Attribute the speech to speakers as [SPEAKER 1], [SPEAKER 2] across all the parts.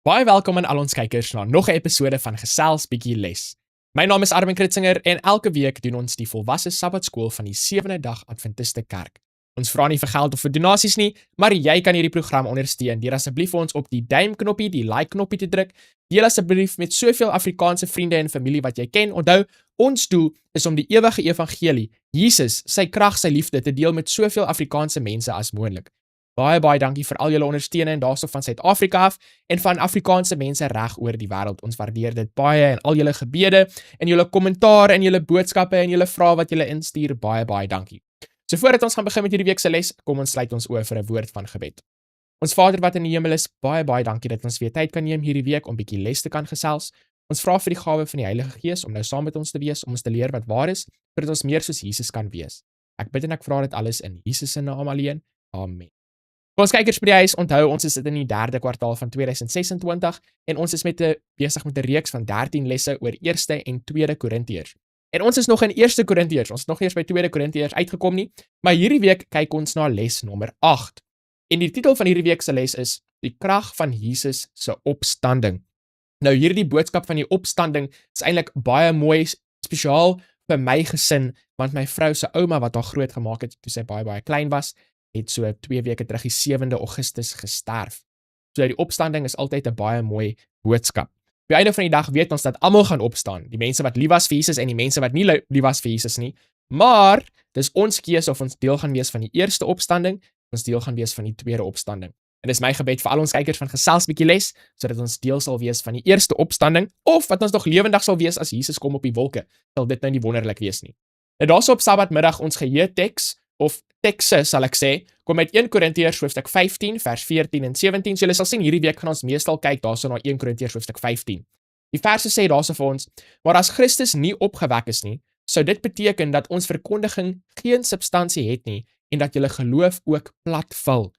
[SPEAKER 1] Baie welkom aan al ons kykers na nog 'n episode van Gesels Bietjie Les. My naam is Armin Kritzinger en elke week doen ons die volwasse Sabbatskool van die 7de Dag Adventiste Kerk. Ons vra nie vir geld of vir donasies nie, maar jy kan hierdie program ondersteun deur asseblief ons op die duimknoppie, die like knoppie te druk. Deel asseblief met soveel Afrikaanse vriende en familie wat jy ken. Onthou, ons doel is om die ewige evangelie, Jesus, sy krag, sy liefde te deel met soveel Afrikaanse mense as moontlik. Baie dankie vir al julle ondersteuning daarso van Suid-Afrika af en van Afrikaanse mense reg oor die wêreld. Ons waardeer dit baie en al julle gebede en julle kommentaar en julle boodskappe en julle vrae wat julle instuur. Baie dankie. So voordat ons gaan begin met hierdie week se les, kom ons sluit ons oë vir 'n woord van gebed. Ons Vader wat in die hemel is, baie dankie dat ons weer tyd kan neem hierdie week om bietjie les te kan gesels. Ons vra vir die gawe van die Heilige Gees om nou saam met ons te wees, om ons te leer wat waar is, sodat ons meer soos Jesus kan wees. Ek bid en ek vra dit alles in Jesus se naam alleen. Amen. Vir ons kykers by die huis, onthou ons is in die 3de kwartaal van 2026 en ons is besig met 'n reeks van 13 lesse oor 1ste en 2de Korintiërs. En ons is nog in 1ste Korintiërs, ons is nog nie eens by 2de Korintiërs uitgekom nie, maar hierdie week kyk ons na les nommer 8. En die titel van hierdie week se les is Die krag van Jesus se opstanding. Nou hierdie boodskap van die opstanding is eintlik baie mooi, spesiaal vir my gesin, want my vrou se ouma wat haar groot gemaak het toe sy baie klein was, het so 2 weke terug die 7de Augustus gesterf. So die opstanding is altyd 'n baie mooi boodskap. Op die einde van die dag weet ons dat almal gaan opstaan, die mense wat lief was vir Jesus en die mense wat nie lief was vir Jesus nie, maar dis ons keuse of ons deel gaan wees van die eerste opstanding, of ons deel gaan wees van die tweede opstanding. En dis my gebed vir al ons kykers van Gesels Bietjie Les, sodat ons deel sal wees van die eerste opstanding, of wat ons nog lewendig sal wees as Jesus kom op die wolke, sal dit nou nie wonderlik wees nie. En daarso op Sabbatmiddag ons geheue teks, of tekste sal ek sê, kom uit 1 Korintiërs hoofstuk 15 vers 14 en 17. So julle sal sien hierdie week gaan ons meestal kyk daarso na 1 Korintiërs hoofstuk 15. Die verse sê daarso vir ons: maar as Christus nie opgewek is nie, sou dit beteken dat ons verkondiging geen substansie het nie en dat julle geloof ook plat val.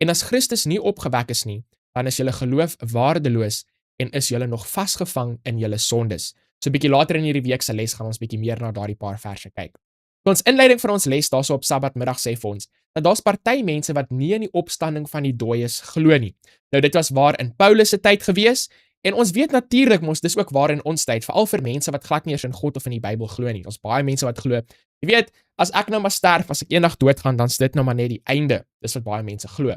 [SPEAKER 1] En as Christus nie opgewek is nie, dan is julle geloof waardeloos en is julle nog vasgevang in julle sondes. So 'n bietjie later in hierdie week se les gaan ons bietjie meer na daardie paar verse kyk. Ons inleiding vir ons les daarso op Sabbatmiddag sê vir ons dat daar's party mense wat nie in die opstanding van die dooies glo nie. Nou dit was waar in Paulus se tyd gewees en ons weet natuurlik mos dis ook waar in ons tyd, veral vir mense wat glad nie eens in God of in die Bybel glo nie. Ons baie mense wat glo, jy weet, as ek nou maar sterf, as ek eendag doodgaan, dan is dit nou maar net die einde. Dis wat baie mense glo.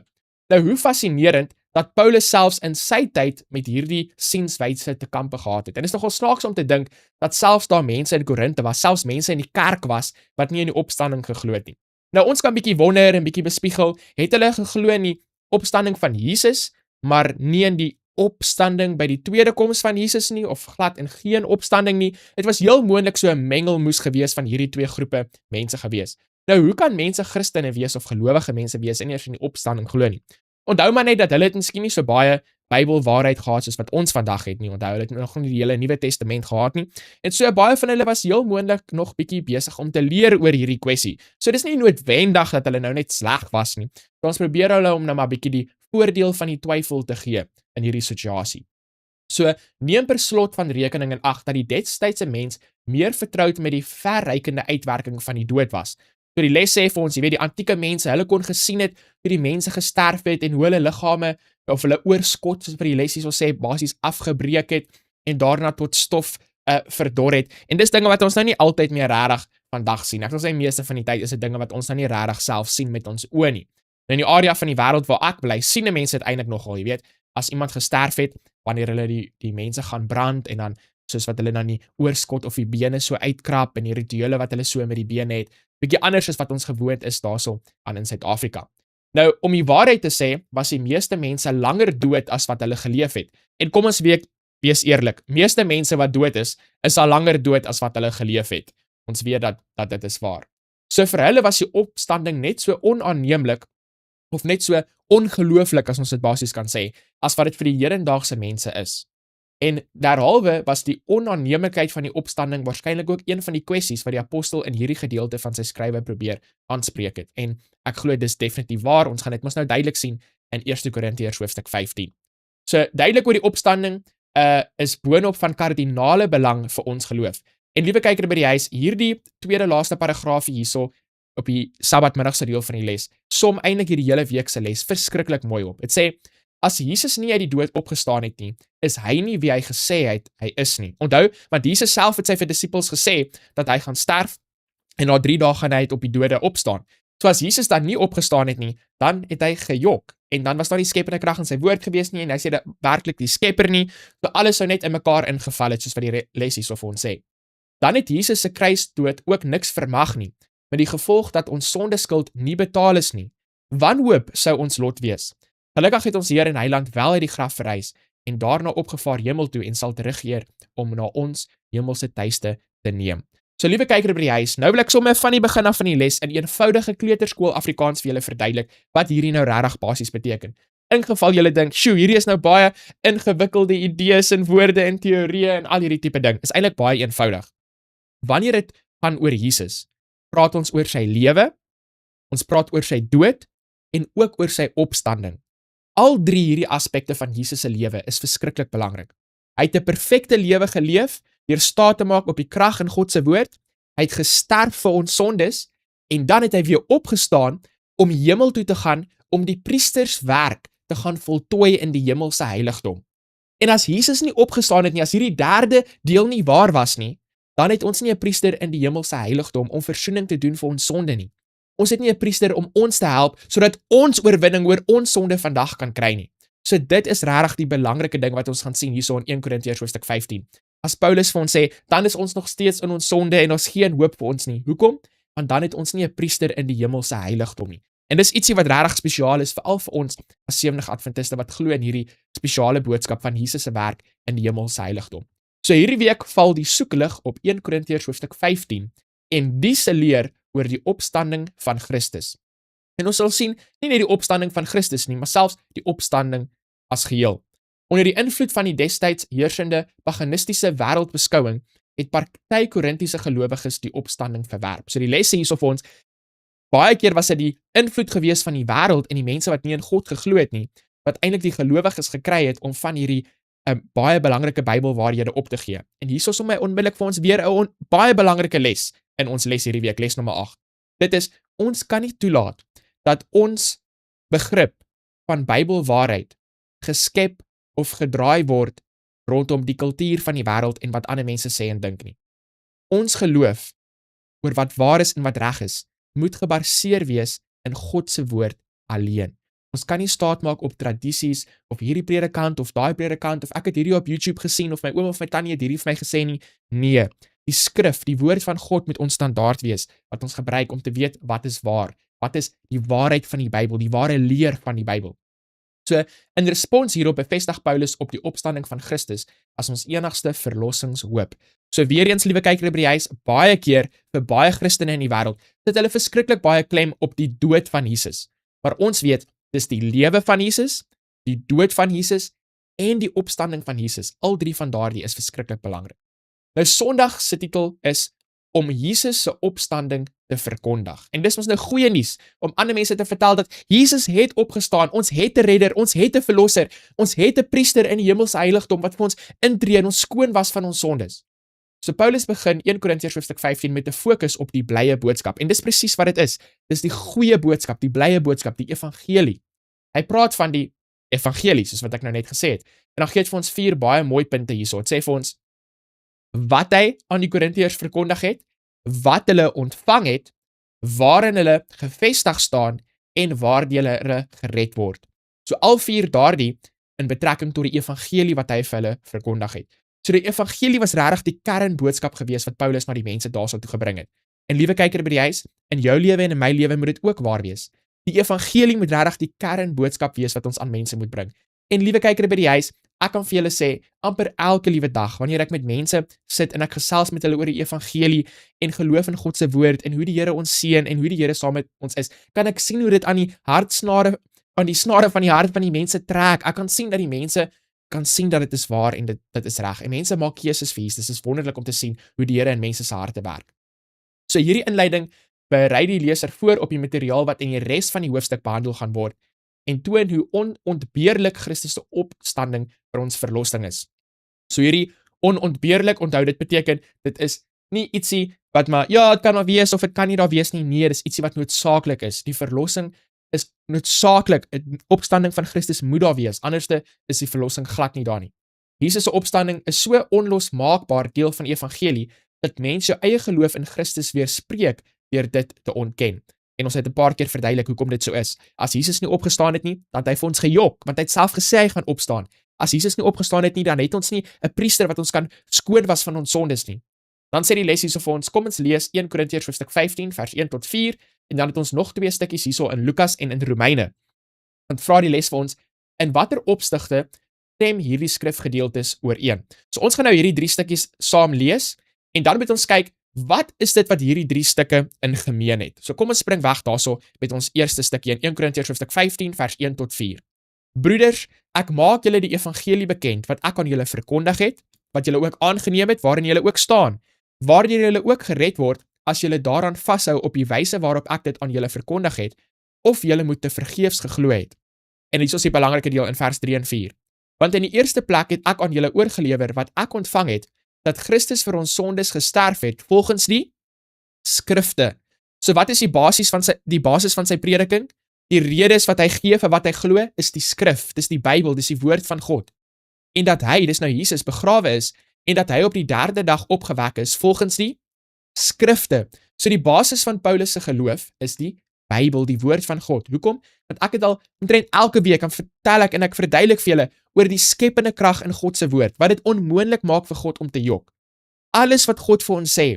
[SPEAKER 1] Nou hoe fascinerend dat Paulus selfs in sy tyd met hierdie sienswyse te kampe gehad het. En dit is nogal snaaks om te dink dat selfs daar mense in Korinthe was, selfs mense in die kerk was wat nie in die opstanding geglo het nie. Nou ons kan bietjie wonder en bietjie bespiegel, het hulle geglo in die opstanding van Jesus, maar nie in die opstanding by die tweede koms van Jesus nie, of glad in geen opstanding nie. Dit was heel moontlik so 'n mengelmoes gewees van hierdie twee groepe mense gewees. Nou hoe kan mense Christene wees of gelowige mense wees en eers in die opstanding glo nie? Onthou maar net dat hulle het miskien nie so baie Bybelwaarheid gehad soos wat ons vandag het nie. Onthou, hulle het nog nie die hele Nuwe Testament gehad nie. En so baie van hulle was heel moontlik nog bietjie besig om te leer oor hierdie kwessie. So dis nie noodwendig dat hulle nou net sleg was nie. So ons probeer hulle om nou maar bietjie die voordeel van die twyfel te gee in hierdie situasie. So neem per slot van rekening in ag dat die destydse mens meer vertroud met die verrykende uitwerking van die dood was. So die les sê vir ons, jy weet, die antieke mense, hulle kon gesien het hoe die mense gesterf het en hoe hulle liggame of hulle oorskot, soos vir die les hier sê, basies afgebreek het en daarna tot stof verdor het. En dis dinge wat ons nou nie altyd meer regtig vandag sien. Ek wil sê meeste van die tyd is dit dinge wat ons nou nie regtig self sien met ons oë nie. Nou in die area van die wêreld waar ek bly, sien mense dit eintlik nogal, jy weet, as iemand gesterf het, wanneer hulle die mense gaan brand en dan soos wat hulle dan die oorskot of die bene so uitkrap en die rituele wat hulle so met die bene het, bietjie anders as wat ons gewoond is daarso aan in Suid-Afrika. Nou, om die waarheid te sê, was die meeste mense langer dood as wat hulle geleef het. En kom ons wees eerlik, meeste mense wat dood is al langer dood as wat hulle geleef het. Ons weet dat dit is waar. So vir hulle was die opstanding net so onaanneemlik of net so ongelooflik as ons dit basies kan sê, as wat dit vir die hedendaagse mense is. En derhalwe was die onaanneemlikheid van die opstanding waarskynlik ook een van die kwessies wat die apostel in hierdie gedeelte van sy skrywe probeer aanspreek het. En ek glo dis definitief waar, ons gaan dit mos nou duidelik sien in 1 Korintiërs hoofstuk 15. So duidelik oor die opstanding is boonop van kardinale belang vir ons geloof. En liewe kyker by die huis, hierdie tweede laaste paragraafie hierso op die Sabbatmiddagse deel van die les, som eintlik hierdie hele week se les verskriklik mooi op. Dit sê, As Jesus nie uit die dood opgestaan het nie, is hy nie wie hy gesê het hy is nie. Onthou, want Jesus self het sy vir disippels gesê dat hy gaan sterf en na 3 dae gaan hy uit op die dode opstaan. So as Jesus dan nie opgestaan het nie, dan het hy gejok. En dan was daar die skepende krag in sy woord gewees nie, en hy sê dat werklik die skepper nie, so alles sou net in mekaar ingeval het, soos wat die les hierso vir ons sê. Dan het Jesus se kruisdood ook niks vermag nie, met die gevolg dat ons sondeskuld nie betaal is nie. Wanhoop sou ons lot wees. Gelukkig het ons Heer en Heiland wel uit die graf verrys en daarna opgevaar hemel toe en sal terugkeer om na ons hemelse tuiste te neem. So liewe kyker by die huis, nou wil ek sommer van die begin af van die les in eenvoudige kleuterskool Afrikaans vir julle verduidelik wat hierdie nou regtig basies beteken. In geval julle dink, "Sjoe, hierdie is nou baie ingewikkelde idees en woorde en teorieë en al hierdie tipe ding." Is eintlik baie eenvoudig. Wanneer dit gaan oor Jesus, praat ons oor sy lewe, ons praat oor sy dood en ook oor sy opstanding. Al 3 hierdie aspekte van Jesus se lewe is verskriklik belangrik. Hy het 'n perfekte lewe geleef deur staat te maak op die krag in God se woord. Hy het gesterf vir ons sondes en dan het hy weer opgestaan om hemel toe te gaan om die priesterswerk te gaan voltooi in die hemelse heiligdom. En as Jesus nie opgestaan het nie, as hierdie derde deel nie waar was nie, dan het ons nie 'n priester in die hemelse heiligdom om versoening te doen vir ons sonde nie. Ons het nie 'n priester om ons te help sodat ons oorwinning oor ons sonde vandag kan kry nie. So dit is regtig die belangrike ding wat ons gaan sien hierso in 1 Korintiërs hoofstuk 15. As Paulus vir ons sê, dan is ons nog steeds in ons sonde en ons geen hoop vir ons nie. Hoekom? Want dan het ons nie 'n priester in die hemelse heiligdom nie. En dis ietsie wat regtig spesiaal is veral vir ons as Sewendag Adventiste wat glo in hierdie spesiale boodskap van Jesus se werk in die hemelse heiligdom. So hierdie week val die soeklig op 1 Korintiërs hoofstuk 15 en die se leer oor die opstanding van Christus. En ons sal sien, nie net die opstanding van Christus nie, maar selfs die opstanding as geheel. Onder die invloed van die destyds heersende paganistiese wêreldbeskouing het party Korintiese gelowiges die opstanding verwerp. So die lesse hierso vir ons, baie keer was dit die invloed gewees van die wêreld en die mense wat nie in God geglo het nie, wat eintlik die gelowiges gekry het om van hierdie baie belangrike Bybelwaarhede op te gee. En hierso is my onmiddellik vir ons weer 'n baie belangrike les in ons les hierdie week, les nommer 8. Dit is, ons kan nie toelaat dat ons begrip van Bybelwaarheid geskep of gedraai word rondom die kultuur van die wêreld en wat ander mense sê en dink nie. Ons geloof oor wat waar is en wat reg is, moet gebaseer wees in God se woord alleen. Ons kan nie staat maak op tradisies of hierdie predikant of daai predikant of ek het hierdie op YouTube gesien of my oom of my tannie het hierdie vir my gesê nie. Nee, die skrif, die woord van God moet ons standaard wees wat ons gebruik om te weet wat is waar. Wat is die waarheid van die Bybel, die ware leer van die Bybel. So, in respons hierop bevestig Paulus op die opstanding van Christus as ons enigste verlossingshoop. So weer eens, liewe kyker by die huis, baie keer vir baie Christene in die wêreld, sit hulle verskriklik baie klem op die dood van Jesus. Maar ons weet, dis die lewe van Jesus, die dood van Jesus en die opstanding van Jesus. Al 3 van daardie is verskriklik belangrik. Nou Sondag se titel is om Jesus se opstanding te verkondig. En dis ons nou goeie nuus om ander mense te vertel dat Jesus het opgestaan, ons het 'n redder, ons het 'n verlosser, ons het 'n priester in die hemelse heiligdom wat vir ons intree en ons skoon was van ons sondes. So Paulus begin 1 Korintiërs hoofstuk 15 met 'n fokus op die blye boodskap. En dis presies wat dit is. Dis die goeie boodskap, die blye boodskap, die evangelie. Hy praat van die evangelie, soos wat ek nou net gesê het. En dan gee hy vir ons 4 baie mooi punte hierso. Dit sê vir ons wat hy aan die Korintiërs verkondig het, wat hulle ontvang het, waarin hulle gevestig staan en waardeur hulle gered word. So al 4 daardie in betrekking tot die evangelie wat hy vir hulle verkondig het. So die evangelie was regtig die kernboodskap gewees wat Paulus na die mense daarso toe gebring het. En liewe kyker by die huis, in jou lewe en in my lewe moet dit ook waar wees. Die evangelie moet regtig die kernboodskap wees wat ons aan mense moet bring. En liewe kyker by die huis, ek kan vir julle sê, amper elke liewe dag, wanneer ek met mense sit en ek gesels met hulle oor die evangelie en geloof in God se woord en hoe die Here ons seën en hoe die Here saam met ons is, kan ek sien hoe dit aan die hartsnare, aan die snare van die hart van die mense trek. Ek kan sien dat die mense kan sien dat dit is waar en dit is reg. En mense maak keuses vir Jesus. Dit is wonderlik om te sien hoe die Here in mense se harte werk. So hierdie inleiding berei die leser voor op die materiaal wat in die res van die hoofstuk behandel gaan word en toon hoe onontbeerlik Christus se opstanding vir ons verlossing is. So hierdie onontbeerlik, onthou dit beteken, dit is nie ietsie wat maar, ja, dit kan maar wees of dit kan nie daar wees nie. Nee, dis ietsie wat noodsaaklik is. Die verlossing is noodsaaklik, 'n opstanding van Christus moet daar wees, anderste is die verlossing glad nie daar nie. Jesus se opstanding is so onlosmaakbaar deel van die evangelie, dat mense jou eie geloof in Christus weerspreek deur dit te ontken. En ons het 'n paar keer verduidelik hoekom dit so is. As Jesus nie opgestaan het nie, dan het hy vir ons gejok, want hy het self gesê hy gaan opstaan. As Jesus nie opgestaan het nie, dan het ons nie 'n priester wat ons kan skoon was van ons sondes nie. Dan sê die les hierso vir ons, kom ons lees 1 Korintiërs hoofstuk 15 vers 1 tot 4 en dan het ons nog 2 stukkies hierso in Lukas en in Romeine. Want vra die les vir ons, in watter opsigte stem hierdie skrifgedeeltes ooreen. So ons gaan nou hierdie 3 stukkies saam lees en dan moet ons kyk, wat is dit wat hierdie 3 stukke in gemeen het? So kom ons spring weg daarso met ons eerste stukkie in 1 Korintiërs hoofstuk 15 vers 1 tot 4. Broeders, ek maak julle die evangelie bekend wat ek aan julle verkondig het, wat julle ook aangeneem het, waarin julle ook staan, waardeur julle ook gered word as julle daaraan vashou op die wyse waarop ek dit aan julle verkondig het, of julle moet te vergeefs geglo het. En hier is die belangrike deel in vers 3 en 4. Want in die eerste plek het ek aan julle oorgelewer wat ek ontvang het, dat Christus vir ons sondes gesterf het volgens die skrifte. So wat is die basis van sy prediking? Die redes wat hy gee vir wat hy glo, is die skrif, dis die Bybel, dis die woord van God. En dat hy, dis nou Jesus, begrawe is, en dat hy op die 3de dag opgewek is, volgens die skrifte. So die basis van Paulus se geloof is die Bybel, die woord van God. Hoekom? Want ek het al omtrent elke week aan vertel ek en ek verduidelik vir julle oor die skepende krag in God se woord, wat dit onmoontlik maak vir God om te jok. Alles wat God vir ons sê,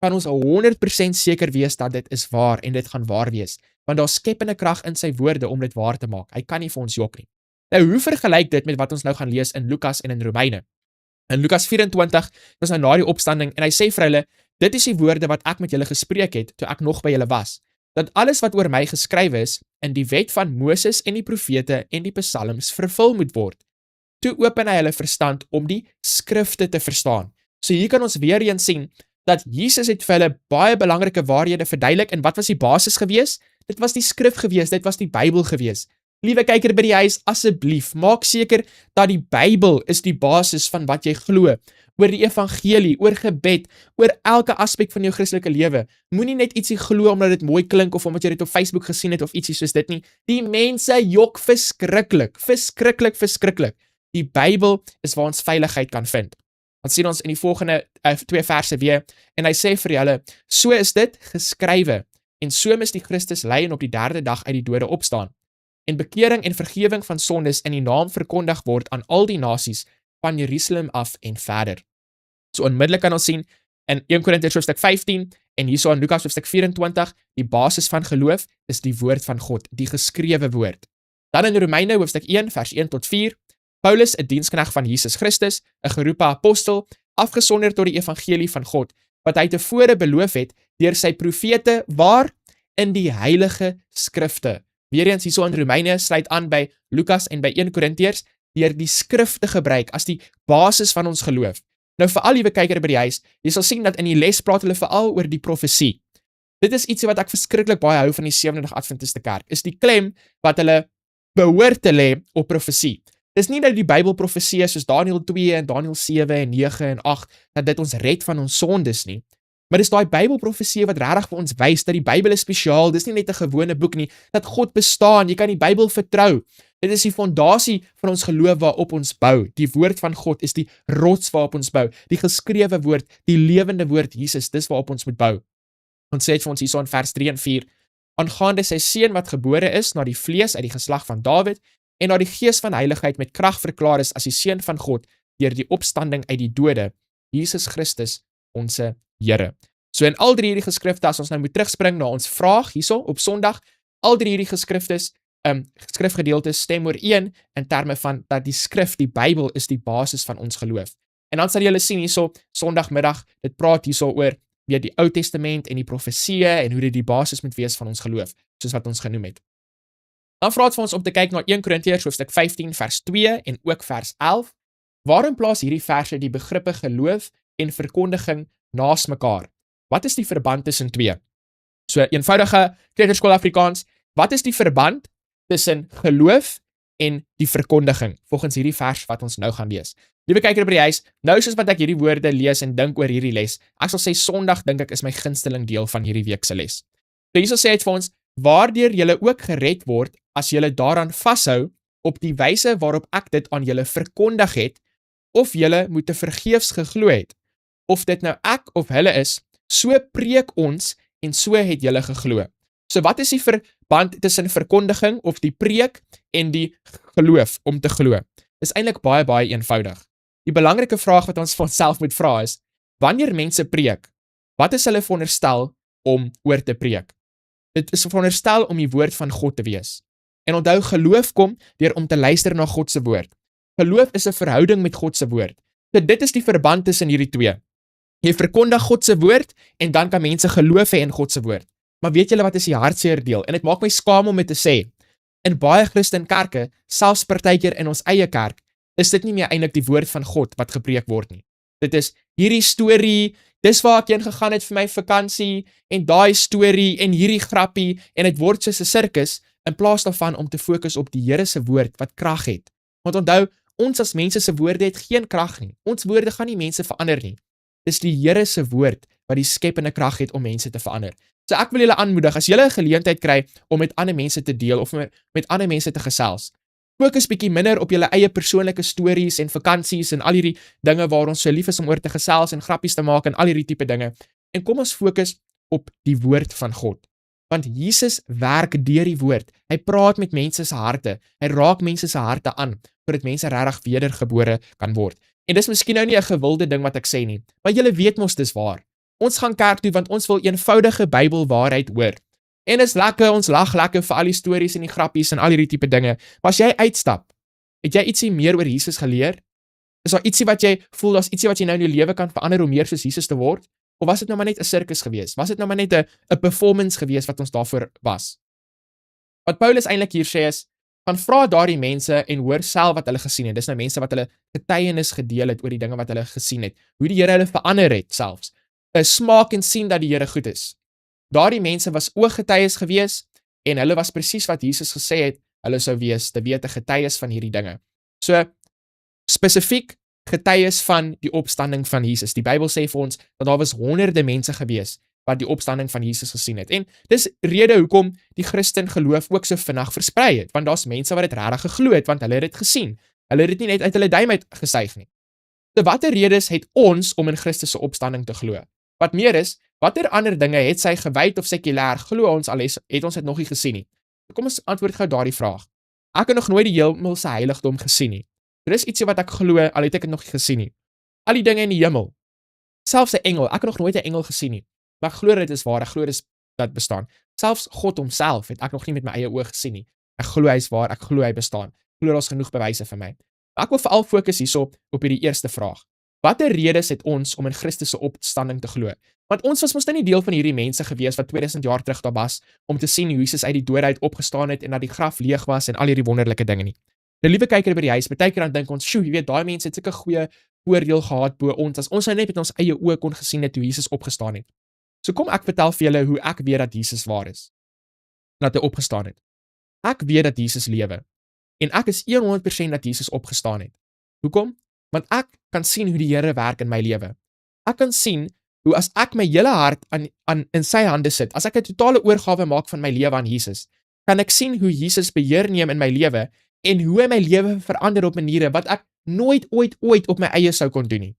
[SPEAKER 1] kan ons 100% seker wees dat dit is waar en dit gaan waar wees, want daar skepende krag in sy woorde om dit waar te maak. Hy kan nie vir ons jok nie. Nou, hoe vergelyk dit met wat ons nou gaan lees in Lukas en in Romeine? In Lukas 24, was nou na die opstanding, en hy sê vir hulle, dit is die woorde wat ek met julle gespreek het, toe ek nog by julle was, dat alles wat oor my geskrywe is, in die wet van Moses en die profete en die psalms vervul moet word. Toe open hy hulle verstand om die skrifte te verstaan. So hier kan ons weer eens sien, dat Jesus het vir hulle baie belangrike waarhede verduidelik, en wat was die basis gewees? Dit was die skrif gewees, dit was die Bybel gewees. Liewe kyker by die huis, asseblief, maak seker dat die Bybel is die basis van wat jy glo, oor die evangelie, oor gebed, oor elke aspek van jou Christelike lewe. Moenie net ietsie glo omdat dit mooi klink, of omdat jy dit op Facebook gesien het, of ietsie soos dit nie. Die mense jok verskriklik, verskriklik. Die Bybel is waar ons veiligheid kan vind. Dan sien ons in die volgende 2 verse weer, en hy sê vir julle, so is dit geskrywe, en so mis die Christus ly en op die 3de dag uit die dode opstaan, en bekering en vergewing van sondes in die naam verkondig word aan al die nasies, van Jerusalem af en verder. So onmiddellik kan ons sien, in 1 Korintiërs hoofstuk 15, en hierso in Lukas hoofstuk 24, die basis van geloof is die woord van God, die geskrewe woord. Dan in Romeine hoofstuk 1, vers 1 tot 4, Paulus, 'n diensknegt van Jesus Christus, 'n geroepe apostel, afgesonder tot die evangelie van God, wat hy tevore beloof het, deur sy profete, waar? In die heilige skrifte. Weereens hierso in Romeine sluit aan by Lukas en by 1 Korintiërs, deur die skrif te gebruik as die basis van ons geloof. Nou vir al liewe kyker by die huis, jy sal sien dat in die les praat hulle veral oor die profesie. Dit is iets wat ek verskriklik baie hou van die 70 Adventiste kerk, is die klem wat hulle behoort te lê op profesie. Dis nie dat die Bybel profesie is soos Daniël 2 en Daniël 7 en 9 en 8, dat dit ons red van ons sondes nie. Maar dis daai Bybelprofesie wat regtig vir ons wys dat die Bybel is spesiaal, dis nie net 'n gewone boek nie, dat God bestaan, jy kan die Bybel vertrou. Dit is die fondasie van ons geloof waarop ons bou. Die woord van God is die rots waarop ons bou. Die geskrewe woord, die lewende woord Jesus, dis waarop ons moet bou. Ons sê dit vir ons hierso in vers 3 en 4. Aangaande sy seun wat gebore is na die vlees uit die geslag van Dawid en na die gees van heiligheid met krag verklaar is as die seun van God deur die opstanding uit die dode, Jesus Christus, ons Here. So in al 3 hierdie geskrifte, as ons nou moet terugspring na ons vraag hierso op Sondag, al 3 hierdie geskriftes, skrifgedeeltes stem ooreen in terme van dat die skrif, die Bybel, is die basis van ons geloof. En dan sal julle sien hierso Sondagmiddag, dit praat hierso oor weer die Ou Testament en die profesieë en hoe dit die basis moet wees van ons geloof, soos wat ons genoem het. Dan vra dit vir ons om te kyk na 1 Korintiërs hoofstuk 15 vers 2 en ook vers 11. Waarin plaas hierdie verse die begrippe geloof en verkondiging naas mekaar? Wat is die verband tussen 2? So eenvoudige kleuterskool Afrikaans, wat is die verband tussen geloof en die verkondiging, volgens hierdie vers wat ons nou gaan lees? Liewe kyker by die huis, nou soos wat ek hierdie woorde lees en dink oor hierdie les, ek sal sê Sondag dink ek is my gunsteling deel van hierdie week se les. So hierso sê dit vir ons, waardeur julle ook gered word, as julle daaraan vashou, op die wyse waarop ek dit aan julle verkondig het, of julle moet te vergeefs geglo het, of dit nou ek of hulle is, so preek ons, en so het julle geglo. So wat is die verband tussen verkondiging, of die preek, en die geloof, om te glo? Dis eintlik baie, baie eenvoudig. Die belangrike vraag wat ons vir onsself moet vra is, wanneer mense preek, wat is hulle veronderstel om oor te preek? Dit is veronderstel om die woord van God te wees. En onthou, geloof kom deur om te luister na God se woord. Geloof is 'n verhouding met God se woord. So dit is die verband tussen hierdie twee. Jy verkondig God se woord, en dan kan mense geloof hê in God se woord. Maar weet julle wat is die hartseer deel? En dit maak my skaam om dit te sê. In baie Christenkerke, selfs partykeer in ons eie kerk, is dit nie meer eintlik die woord van God wat gepreek word nie. Dit is hierdie storie, dis waar ek heen gegaan het vir my vakansie, en daai storie, en hierdie grappie, en dit word soos 'n sirkus, in plaas daarvan om te fokus op die Here se woord wat krag het. Want onthou, ons as mense se woorde het geen krag nie. Ons woorde gaan nie mense verander nie. Dis die Here se woord wat die skepende krag het om mense te verander. So ek wil julle aanmoedig, as julle 'n geleentheid kry om met ander mense te deel, of met ander mense te gesels, fokus bietjie minder op julle eie persoonlike stories en vakansies en al hierdie dinge waar ons so lief is om oor te gesels en grappies te maak en al hierdie tipe dinge. En kom ons fokus op die woord van God. Want Jesus werk deur die woord. Hy praat met mense se harte. Hy raak mense se harte aan, sodat mense regtig wedergebore kan word. En dis miskien nou nie 'n gewilde ding wat ek sê nie, maar julle weet mos dis waar. Ons gaan kerk toe want ons wil eenvoudige Bybelwaarheid hoor. En is lekker, ons lag lekker vir al die stories en die grappies en al hierdie tipe dinge. Maar as jy uitstap, het jy ietsie meer oor Jesus geleer? Is daar ietsie wat jy voel, daar's ietsie wat jy nou in jou lewe kan verander om meer soos Jesus te word? Of was dit nou maar net 'n sirkus gewees? Was dit nou maar net 'n performance gewees wat ons daarvoor was? Wat Paulus eintlik hier sê is, gaan vra daardie mense en hoor self wat hulle gesien het. Dis nou mense wat hulle getuienis gedeel het oor die dinge wat hulle gesien het. Hoe die Here hulle verander het selfs. Smaak en sien dat die Here goed is. Daardie mense was ooggetuies gewees, en hulle was presies wat Jesus gesê het, hulle sou wees, te weet 'n getuies van hierdie dinge. So, spesifiek getuies van die opstanding van Jesus. Die Bybel sê vir ons, dat daar was honderde mense gewees, wat die opstanding van Jesus gesien het. En dis rede hoekom die Christen geloof ook so vinnig versprei het, want daar's mense wat dit regtig geglo het, want hulle het dit gesien. Hulle het dit nie net uit hulle duim uit gesuig nie. So watter redes het ons om in Christus se opstanding te glo? Wat meer is, watter ander dinge het sy gewyd of sekulêr glo ons al het ons dit nog nie gesien nie? Kom ons antwoord gou daardie vraag. Ek het nog nooit die hemel se heiligdom gesien nie. Dit is ietsie wat ek glo, al het ek dit nog nie gesien nie. Al die dinge in die hemel, selfs 'n engel, ek het nog nooit 'n engel gesien nie, maar ek glo dit is waar, ek glo dat bestaan. Selfs God homself het ek nog nie met my eie oë gesien nie. Ek glo hy is waar, ek glo hy bestaan. Ek glo daar's genoeg bewyse vir my. Maar ek wil veral fokus hierso op hierdie eerste vraag. Watter redes het ons om in Christus se opstanding te glo? Want ons was mos nou nie deel van hierdie mense gewees wat 2000 jaar terug daar was, om te sien hoe Jesus uit die dood uit opgestaan het en dat die graf leeg was en al hierdie wonderlike dinge nie. Nou liewe kyker by die huis, baie keer dan dink ons, "Sjoe, jy weet, daai mense het sulke goeie voordeel gehad bo ons, as ons nou net met ons eie oë kon gesien het hoe Jesus opgestaan het." So kom ek vertel vir julle hoe ek weet dat Jesus waar is, dat hy opgestaan het. Ek weet dat Jesus lewe, en ek is 100% dat Jesus opgestaan het. Hoekom? Want ek kan sien hoe die Here werk in my lewe. Ek kan sien hoe as ek my hele hart in sy hande sit, as ek 'n totale oorgawe maak van my lewe aan Jesus, kan ek sien hoe Jesus beheer neem in my lewe, en hoe hy my lewe verander op maniere wat ek nooit ooit op my eie sou kon doen nie.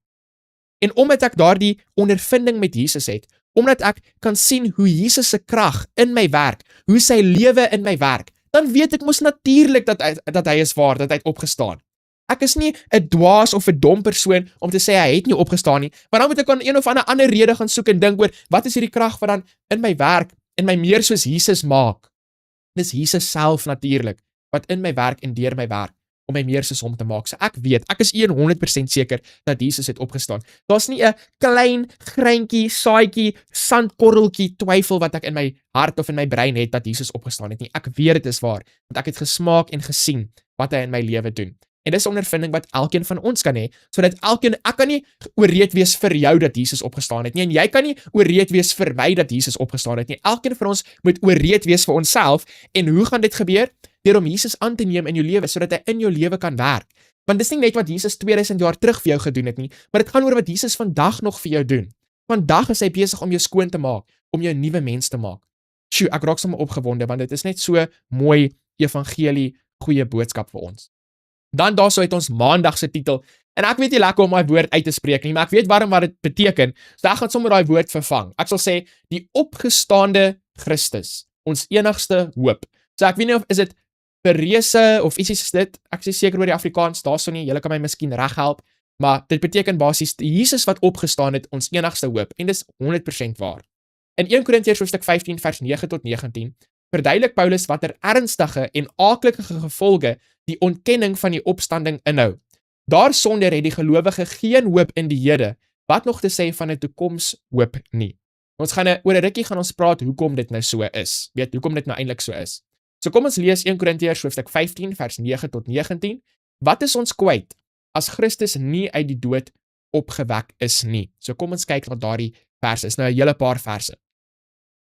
[SPEAKER 1] En omdat ek daardie ondervinding met Jesus het, omdat ek kan sien hoe Jesus se krag in my werk, hoe sy lewe in my werk, dan weet ek mos natuurlik dat hy is waar, dat hy het opgestaan. Ek is nie 'n dwaas of 'n dom persoon om te sê hy het nie opgestaan nie, maar dan moet ek aan een of ander rede gaan soek en dink oor, wat is hierdie krag wat dan in my werk, en my meer soos Jesus maak? Dis Jesus self natuurlik, wat in my werk en deur my werk, om my meer soos hom te maak. So ek weet, ek is 100% seker dat Jesus het opgestaan. Daar's nie 'n klein greintjie, saadjie, sandkorreltjie twyfel wat ek in my hart of in my brein het dat Jesus opgestaan het nie. Ek weet dit is waar, want ek het gesmaak en gesien wat hy in my lewe doen. En dis 'n ondervinding wat elkeen van ons kan hê, sodat ek kan nie ooreed wees vir jou dat Jesus opgestaan het nie, en jy kan nie ooreed wees vir my dat Jesus opgestaan het nie. Elkeen van ons moet ooreed wees vir onsself, en hoe gaan dit gebeur? Deur om Jesus aan te neem in jou lewe, sodat hy in jou lewe kan werk. Want dis nie net wat Jesus 2000 jaar terug vir jou gedoen het nie, maar dit gaan oor wat Jesus vandag nog vir jou doen. Vandag is hy besig om jou skoon te maak, om jou 'n nuwe mens te maak. ek raak sommer opgewonde, want dit is net so mooi evangelie, goeie boodskap vir ons. Dan daarso het ons maandag se titel, en ek weet nie lekker om my woord uit te spreek nie, maar ek weet waarom wat dit beteken, so ek gaan sommer daai woord vervang. Ek sal sê, die opgestaande Christus, ons enigste hoop. So ek weet nie of is dit verreëse of ietsie soos dit, ek is seker oor die Afrikaans, daarso nie, julle kan my miskien reg help, maar dit beteken basies, Jesus wat opgestaan het, ons enigste hoop, en dis 100% waar. In 1 Korintiërs hoofstuk 15 vers 9 tot 19, verduidelik Paulus watter ernstige en aaklige gevolge die ontkenning van die opstanding inhou. Daarsonder het die gelowige geen hoop in die Here, wat nog te sê van 'n toekomshoop nie. Ons gaan oor 'n rukkie gaan ons praat hoekom dit nou so is. Weet hoekom dit nou eintlik so is. So kom ons lees 1 Korintiërs hoofstuk 15 vers 9 tot 19. Wat is ons kwyt as Christus nie uit die dood opgewek is nie? So kom ons kyk na daardie verse. Is nou 'n hele paar verse.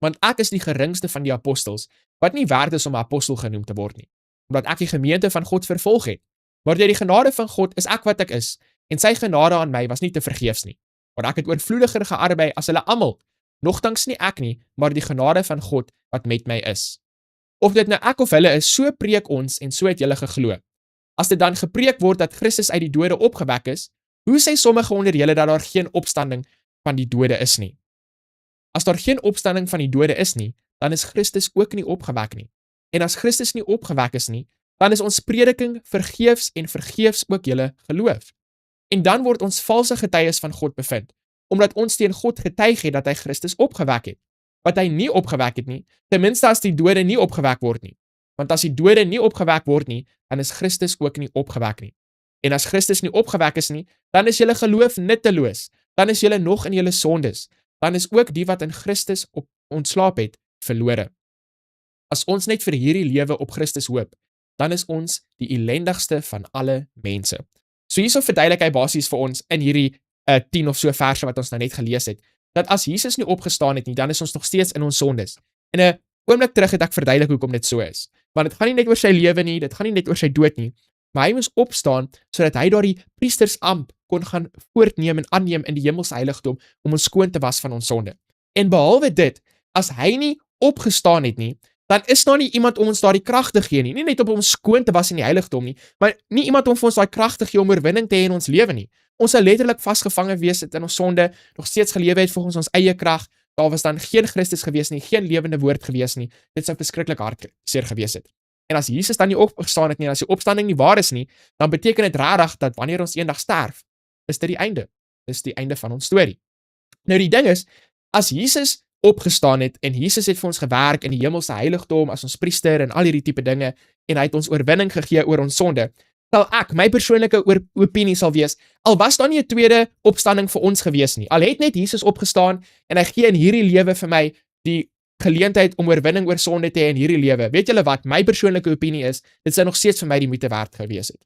[SPEAKER 1] Want ek is die geringste van die apostels, wat nie werd is om 'n apostel genoem te word nie, omdat ek die gemeente van God vervolg het. Maar deur die genade van God is ek wat ek is, en sy genade aan my was nie te vergeefs nie. Want ek het oorvloediger gearbei as hulle almal, nogtans nie ek nie, maar die genade van God wat met my is. Of dit nou ek of hulle is, so preek ons en so het julle geglo. As dit dan gepreek word dat Christus uit die dode opgewek is, hoe sê sommige onder julle dat daar geen opstanding van die dode is nie? As daar geen opstanding van die dode is nie, dan is Christus ook nie opgewek nie. En as Christus nie opgewek is nie, dan is ons prediking vergeefs en vergeefs ook julle geloof. En dan word ons valse getuies van God bevind, omdat ons teen God getuig het dat hy Christus opgewek het, wat hy nie opgewek het nie, ten minste as die dode nie opgewek word nie. Want as die dode nie opgewek word nie, dan is Christus ook nie opgewek nie. En as Christus nie opgewek is nie, dan is julle geloof nutteloos, dan is julle nog in julle sondes, dan is ook die wat in Christus ontslaap het, verlore. As ons net vir hierdie lewe op Christus hoop, dan is ons die elendigste van alle mense. So hierso verduidelik hy basies vir ons in hierdie 10 of so verse wat ons nou net gelees het, dat as Jesus nie opgestaan het nie, dan is ons nog steeds in ons sondes. En 'n oomblik terug het ek verduidelik hoekom dit so is. Want dit gaan nie net oor sy lewe nie, dit gaan nie net oor sy dood nie, maar hy moes opstaan sodat hy daardie priestersambt kon gaan voortneem en aanneem in die hemelse heiligdom om ons skoon te was van ons sonde. En behalwe dit, as hy nie opgestaan het nie, dan is daar nie iemand om ons daardie krag te gee nie. Nie net om ons skoon te was in die heiligdom nie, maar nie iemand om vir ons daai krag te gee om oorwinning te hê in ons lewe nie. Ons sal letterlik vasgevange wees het in ons sonde, nog steeds gelewe het volgens ons eie krag. Daar was dan geen Christus gewees nie, geen lewende woord gewees nie. Dit sou verskriklik hartseer gewees het. En as Jesus dan nie opgestaan het nie, en as die opstanding nie waar is nie, dan beteken dit regtig dat wanneer ons eendag sterf, is dit die einde. Dis die einde van ons storie. Nou die ding is, as Jesus opgestaan het en Jesus het vir ons gewerk in die hemelse heiligdom as ons priester en al hierdie tipe dinge en hy het ons oorwinning gegee oor ons sonde, sal ek, my persoonlike opinie sal wees, al was daar nie 'n tweede opstanding vir ons gewees nie, al het net Jesus opgestaan en hy gee in hierdie lewe vir my die geleentheid om oorwinning oor sonde te hê in hierdie lewe. Weet julle wat, my persoonlike opinie is, dit sou nog steeds vir my die moeite werd gewees het.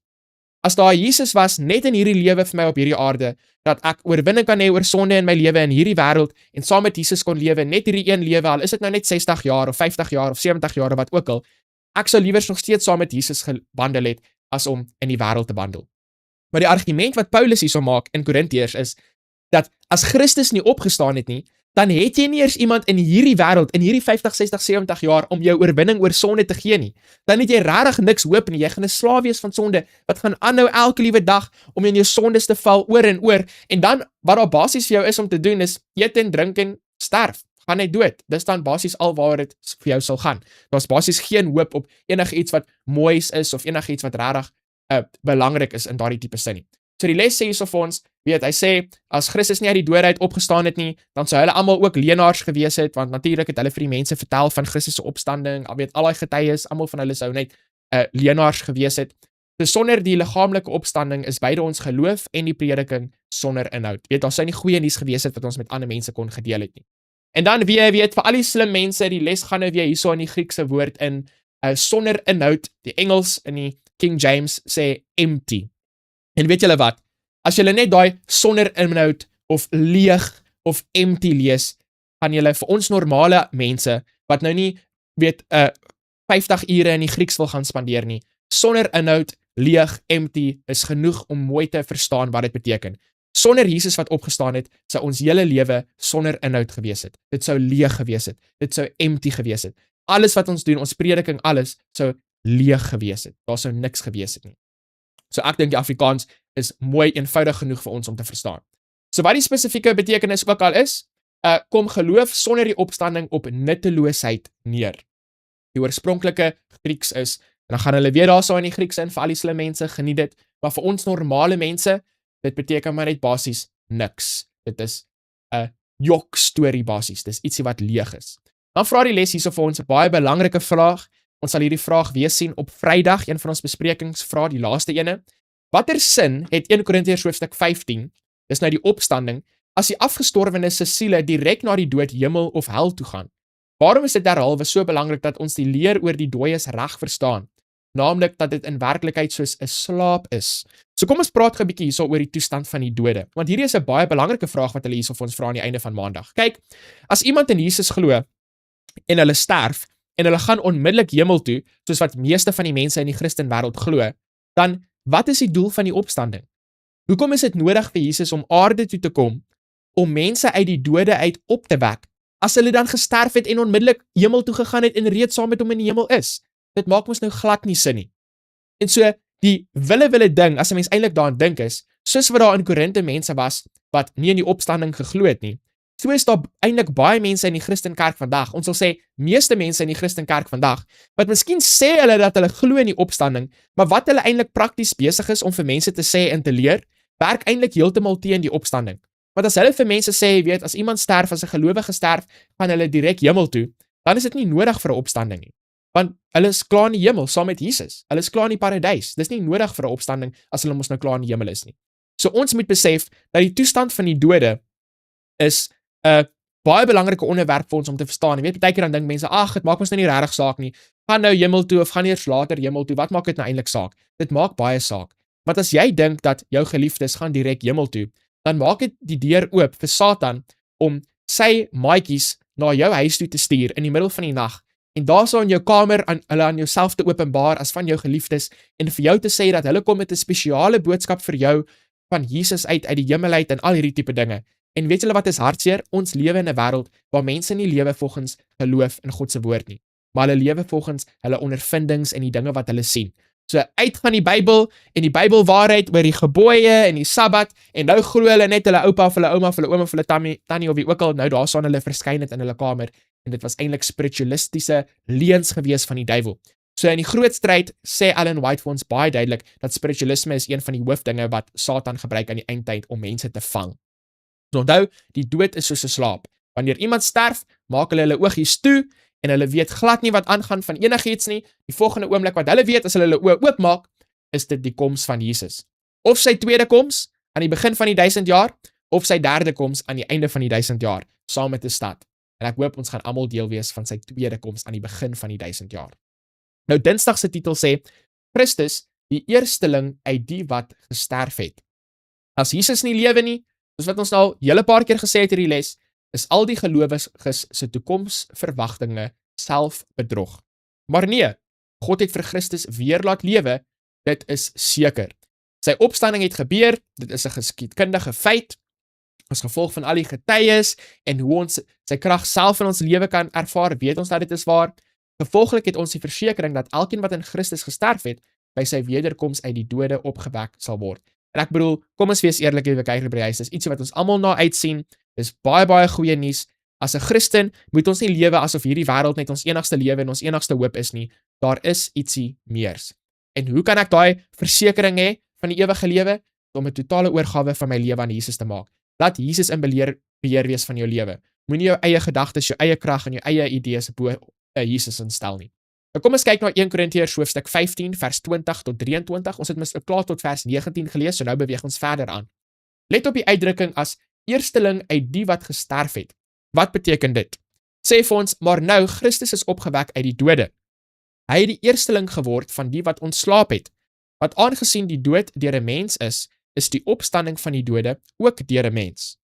[SPEAKER 1] As daar Jesus was net in hierdie lewe vir my op hierdie aarde, dat ek oorwinning kan hê oor sonde in my lewe in hierdie wêreld en saam met Jesus kon lewe, net hierdie een lewe, al is dit nou net 60 jaar of 50 jaar of 70 jaar of wat ook al, ek sou liewer nog steeds saam met Jesus gewandel het as om in die wêreld te wandel. Maar die argument wat Paulus hierso maak in Korintiërs is dat as Christus nie opgestaan het nie, dan het jy nie eers iemand in hierdie wêreld, in hierdie 50, 60, 70 jaar om jou oorwinning oor sonde te gee nie. Dan het jy regtig niks hoop nie. Jy gaan 'n slaaf wees van sonde wat gaan aanhou elke liewe dag om in jou sondes te val oor en dan wat daar basies vir jou is om te doen is eet en drink en sterf. Gaan net dood. Dis dan basies alwaar dit vir jou sal gaan. Daar's basies geen hoop op enigiets wat moois is of enigiets wat regtig belangrik is in daardie tipe sin nie. So die les sê hierso vir ons, weet, hy sê, as Christus nie uit die dood uit opgestaan het nie, dan sou hulle almal ook leenaars gewees het, want natuurlik het hulle vir die mense vertel van Christus se opstanding, al weet, al die getuies, almal van hulle sou net leenaars gewees het. So sonder die liggaamlike opstanding is beide ons geloof en die prediking sonder inhoud. Weet, daar sou nie goeie nuus gewees het wat ons met ander mense kon gedeel het nie. En dan weet, vir al die slim mense, die les gaan nou weer hierso in die Griekse woord in, sonder inhoud, die Engels in die King James sê empty. En weet julle wat, as julle net daai sonder inhoud of leeg of empty lees, gaan julle vir ons normale mense, wat nou nie, weet, 50 ure in die Grieks wil gaan spandeer nie, sonder inhoud, leeg, empty, is genoeg om mooi te verstaan wat dit beteken. Sonder Jesus wat opgestaan het, sou ons hele lewe sonder inhoud gewees het. Dit sou leeg gewees het. Dit sou empty gewees het. Alles wat ons doen, ons prediking, alles sou leeg gewees het. Daar sou niks gewees het nie. So ek dink die Afrikaans is mooi eenvoudig genoeg vir ons om te verstaan. So wat die spesifieke betekenis ook al is, kom geloof sonder die opstanding op nutteloosheid neer. Die oorspronklike Grieks is, en dan gaan hulle weer daar so in die Grieks in, vir al die slim mense, geniet dit, maar vir ons normale mense, dit beteken maar net basies niks. Dit is 'n jokstorie basies, dis ietsie wat leeg is. Dan vra die les hierso vir ons 'n baie belangrike vraag. Ons sal hierdie vraag weer sien op Vrydag, een van ons besprekings, vra die laaste ene. Watter sin het 1 Korintiërs hoofstuk 15, dis nou die opstanding, as die afgestorwenes se siele direk na die dood hemel of hel toe gaan? Waarom is dit derhalwe so belangrik dat ons die leer oor die dooies reg verstaan? Naamlik dat dit in werklikheid soos 'n slaap is. So kom ons praat 'n bietjie hierso oor die toestand van die dode, want hierdie is 'n baie belangrike vraag wat hulle hierso vir ons vra aan die einde van Maandag. Kyk, as iemand in Jesus glo en hulle sterf en hulle gaan onmiddellik hemel toe, soos wat meeste van die mense in die Christenwêreld glo, dan wat is die doel van die opstanding? Hoekom is dit nodig vir Jesus om aarde toe te kom om mense uit die dode uit op te wek, as hulle dan gesterf het en onmiddellik hemel toe gegaan het en reeds saam met hom in die hemel is? Dit maak ons nou glad nie sin nie. En so, die wille ding, as 'n mens eintlik daaraan dink is, soos wat daar in Korinthe mense was, wat nie in die opstanding geglo het nie, so is daar eintlik baie mense in die Christenkerk vandag, ons sal sê, meeste mense in die Christenkerk vandag, wat miskien sê hulle dat hulle glo in die opstanding, maar wat hulle eintlik prakties besig is om vir mense te sê en te leer, werk eintlik heeltemal teen die opstanding. Want as hulle vir mense sê, weet, as iemand sterf, as 'n gelowige sterf, gaan hulle direk hemel toe, dan is dit nie nodig vir 'n opstanding nie. Want hulle is klaar in die hemel, saam met Jesus. Hulle is klaar in die paradys. Dis nie nodig vir 'n opstanding, as hulle mos nou klaar in die hemel is nie. So ons moet besef, dat die toestand van die dode, is 'n baie belangrike onderwerp vir ons om te verstaan. Jy weet, baie keer dan dink mense, ag, dit maak ons nou nie regtig saak nie. Gaan nou hemel toe, of gaan eers later hemel toe, wat maak dit nou eintlik saak? Dit maak baie saak. Want as jy dink dat jou geliefdes gaan direk hemel toe, dan maak dit die deur oop vir Satan, om sy maatjies na jou huis toe te stuur, in die middel van die nag, en daar so in jou kamer hulle aan jouself te openbaar as van jou geliefdes, en vir jou te sê dat hulle kom met 'n spesiale boodskap vir jou, van Jesus uit die hemel uit, en al hierdie tipe dinge. En weet julle wat is hartseer? Ons lewe in 'n wêreld, waar mense nie lewe volgens geloof in God se woord nie, maar hulle lewe volgens hulle ondervindings en die dinge wat hulle sien. So uitgaan die Bybel, en die Bybelwaarheid oor die gebooie en die Sabbat, en nou glo hulle net hulle oupa of hulle ouma of hulle oom of hulle tannie of wie ook al, nou daar staan hulle verskyn het in hulle kamer, en dit was eintlik spiritualistiese leuns gewees van die duiwel. So in die groot stryd sê Ellen White vir ons baie duidelik, dat spiritualisme is een van die hoofdinge wat Satan gebruik aan die eindtyd om mense te vang. So onthou, die dood is soos 'n slaap. Wanneer iemand sterf, maak hulle hulle oogies toe, en hulle weet glad nie wat aangaan van enigiets nie. Die volgende oomblik wat hulle weet, as hulle hulle oë oopmaak, is dit die koms van Jesus. Of sy tweede koms, aan die begin van die 1000 jaar, of sy derde koms aan die einde van die 1000 jaar, saam met 'n stad. En ek hoop ons gaan almal deel wees van sy tweede koms aan die begin van die 1000 jaar. Nou Dinsdag se titel sê, Christus, die eersteling uit die wat gesterf het. As Jesus nie lewe nie, soos wat ons nou al hele paar keer gesê het in die les, is al die gelowiges se toekomsverwagtinge selfbedrog. Maar nee, God het vir Christus weer laat lewe, dit is seker. Sy opstanding het gebeur, dit is 'n geskiedkundige feit, as gevolg van al die getuies, en hoe ons sy krag self in ons lewe kan ervaar, weet ons dat dit is waar. Gevolglik het ons die versekering dat elkeen wat in Christus gesterf het, by sy wederkoms uit die dode opgewek sal word. En ek bedoel, kom ons wees eerlik hier by Kyker by die huis, dis iets wat ons almal na uitsien, dis baie goeie nuus. As 'n Christen moet ons nie lewe asof hierdie wêreld net ons enigste lewe en ons enigste hoop is nie. Daar is ietsie meers. En hoe kan ek daai versekering hê van die ewige lewe? Om 'n totale oorgawe van my lewe aan Jesus te maak. Laat Jesus in beheer wees van jou lewe. Moenie jou eie gedagtes, jou eie krag en jou eie idees bo Jesus instel nie. Nou kom ons kyk na 1 Korintiërs hoofstuk 15 vers 20 tot 23. Ons het mis klaar tot vers 19 gelees, so nou beweeg ons verder aan. Let op die uitdrukking as eersteling uit die wat gesterf het. Wat beteken dit? Sê vir ons, maar nou Christus is opgewek uit die dode. Hy het die eersteling geword van die wat ontslaap het. Wat aangesien die dood deur 'n mens is die opstanding van die dode ook deur 'n mens.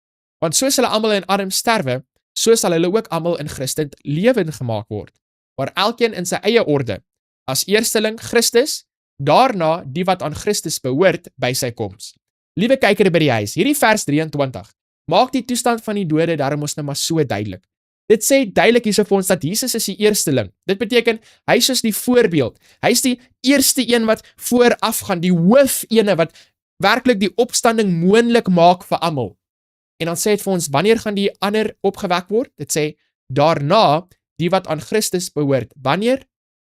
[SPEAKER 1] Want soos hulle almal in Adam sterwe, so sal hulle ook almal in Christus lewend gemaak word. Maar elkeen in sy eie orde. As eersteling Christus, daarna die wat aan Christus behoort by sy koms. Liewe kyker by die huis, hierdie vers 23 maak die toestand van die dode daarom ons nou maar so duidelik. Dit sê duidelik hierso vir ons dat Jesus is die eersteling. Dit beteken, hy is soos die voorbeeld. Hy is die eerste een wat vooraf gaan, die hoofene wat werklik die opstanding moontlik maak vir almal. En dan sê dit vir ons, wanneer gaan die ander opgewek word? Dit sê, daarna, die wat aan Christus behoort. Wanneer?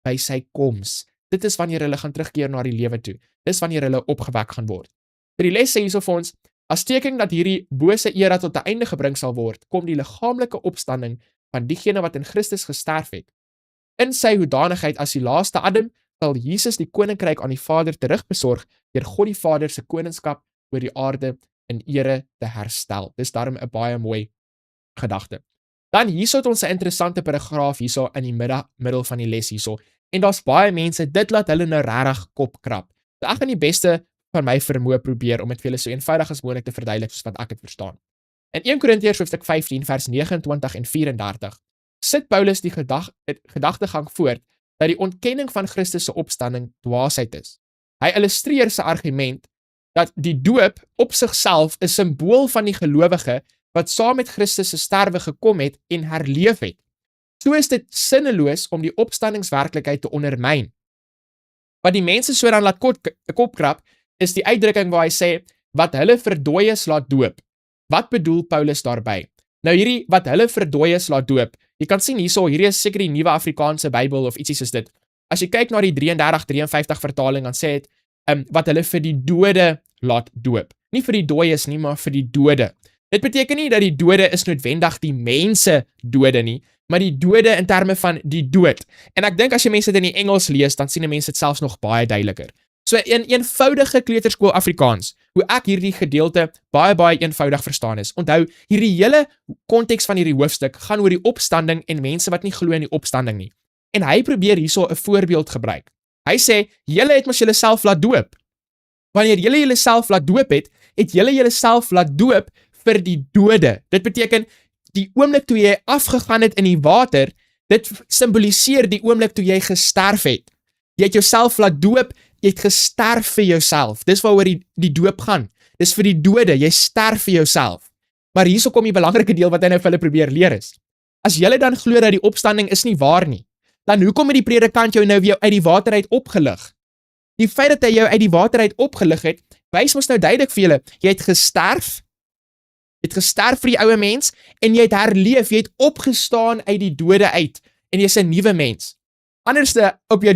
[SPEAKER 1] By sy koms. Dit is wanneer hulle gaan terugkeer na die lewe toe. Dis wanneer hulle opgewek gaan word. Die les sê hierso vir ons, as teken dat hierdie bose era tot 'n einde gebring sal word, kom die liggaamlike opstanding van diegene wat in Christus gesterf het. In sy hoedanigheid as die laaste Adam, sal Jesus die koninkryk aan die Vader terugbesorg, deur God die Vader se koningskap oor die aarde in ere te herstel. Dis daarom 'n baie mooi gedagte. Dan hierso het ons 'n interessante paragraaf hierso in die middel van die les hierso. En daar's baie mense, dit laat hulle nou regtig kop krap. So ek gaan die beste van my vermoë probeer om dit vir julle so eenvoudig as moontlik te verduidelik soos wat ek dit verstaan. In 1 Korintiërs hoofstuk 15 vers 29 en 34 sit Paulus die gedagtegang voort dat die ontkenning van Christus se opstanding dwaasheid is. Hy illustreer sy argument dat die doop op sigself 'n simbool van die gelowige wat saam met Christus se sterwe gekom het en herleef het. So is dit sinneloos om die opstandingswerklikheid te ondermyn. Wat die mense so dan laat kopkrap, is die uitdrukking waar hy sê, wat hulle vir dooies laat doop. Wat bedoel Paulus daarby? Nou hierdie, wat hulle vir dooies laat doop, jy kan sien hierso, hierdie is seker die nuwe Afrikaanse Bybel of ietsie soos dit. As jy kyk na die 33-53 vertaling, dan sê het, wat hulle vir die dode laat doop. Nie vir die dooies nie, maar vir die dode. Dit beteken nie dat die dode is noodwendig die mense dode nie, maar die dode in terme van die dood. En ek dink as jy mense dit in die Engels lees, dan sien die mense dit selfs nog baie duideliker. So in eenvoudige kleuterskool Afrikaans, hoe ek hierdie gedeelte baie eenvoudig verstaan is. Onthou, hierdie hele konteks van hierdie hoofstuk gaan oor die opstanding en mense wat nie glo in die opstanding nie. En hy probeer hierso 'n voorbeeld gebruik. Hy sê, julle het mos julleself laat doop. Wanneer julle julleself laat doop het julle julleself laat doop vir die dode. Dit beteken, die oomblik toe jy afgegaan het in die water, dit symboliseer die oomblik toe jy gesterf het. Jy het jouself laat doop, jy het gesterf vir jouself. Dis waaroor die doop gaan. Dis vir die dode, jy sterf vir jouself. Maar hierso kom die belangrike deel wat hy nou vir hulle probeer leer is. As julle dan glo dat die opstanding is nie waar nie, dan hoekom het die predikant jou nou weer uit die water uit opgelig? Die feit dat hy jou uit die water uit opgelig het, wys ons nou duidelik vir julle, jy het gesterf vir die ouwe mens, en jy het herleef, jy het opgestaan uit die dode uit, en jy is 'n nuwe mens. Anderste, op jou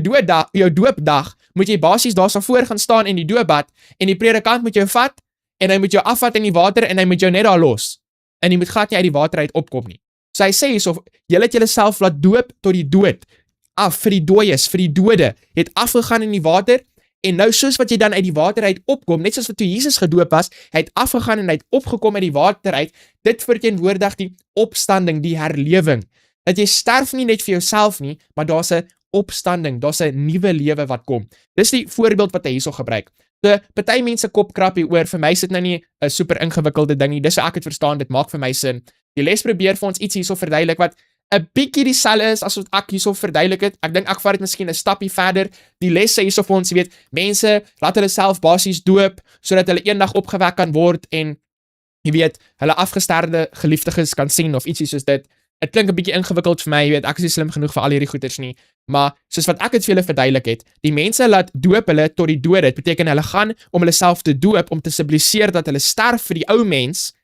[SPEAKER 1] doopdag, moet jy basies daar voor gaan staan in die doopbad, en die predikant moet jou vat, en hy moet jou afvat in die water, en hy moet jou net daar los, en jy moet glad nie uit die water uit opkom nie. So hy sê hierso, julle het julleself laat doop tot die dood, af vir die dooies, vir die dode, jy het afgegaan in die water, en nou soos wat jy dan uit die water uit opkom, net soos wat toe Jesus gedoop was, hy het afgegaan en hy het opgekom uit die water uit, dit verteenwoordig die opstanding, die herlewing, dat jy sterf nie net vir jouself nie, maar daar's 'n opstanding, daar's 'n nuwe lewe wat kom. Dis die voorbeeld wat hy hierso gebruik. So, party mense kop krap hier oor, vir my is dit nou nie 'n super ingewikkelde ding nie, dis hoe ek het verstaan, dit maak vir my sin. Die les probeer vir ons iets hierso verduidelik wat 'n bietjie dieselfde is as wat ek hierso verduidelik het. Ek dink ek vat dit miskien 'n stappie verder. Die les sê hierso vir ons, jy weet, mense laat hulle self basies doop sodat hulle eendag opgewek kan word en jy weet, hulle afgesterde geliefdes kan sien of ietsie soos dit. Dit klink 'n bietjie ingewikkeld vir my, jy weet, ek is nie slim genoeg vir al hierdie goeters nie, maar soos wat ek dit vir julle verduidelik het, die mense laat doop hulle tot die dood. Dit beteken hulle gaan om hulle self te doop om te simboliseer dat hulle sterf vir die ou mens.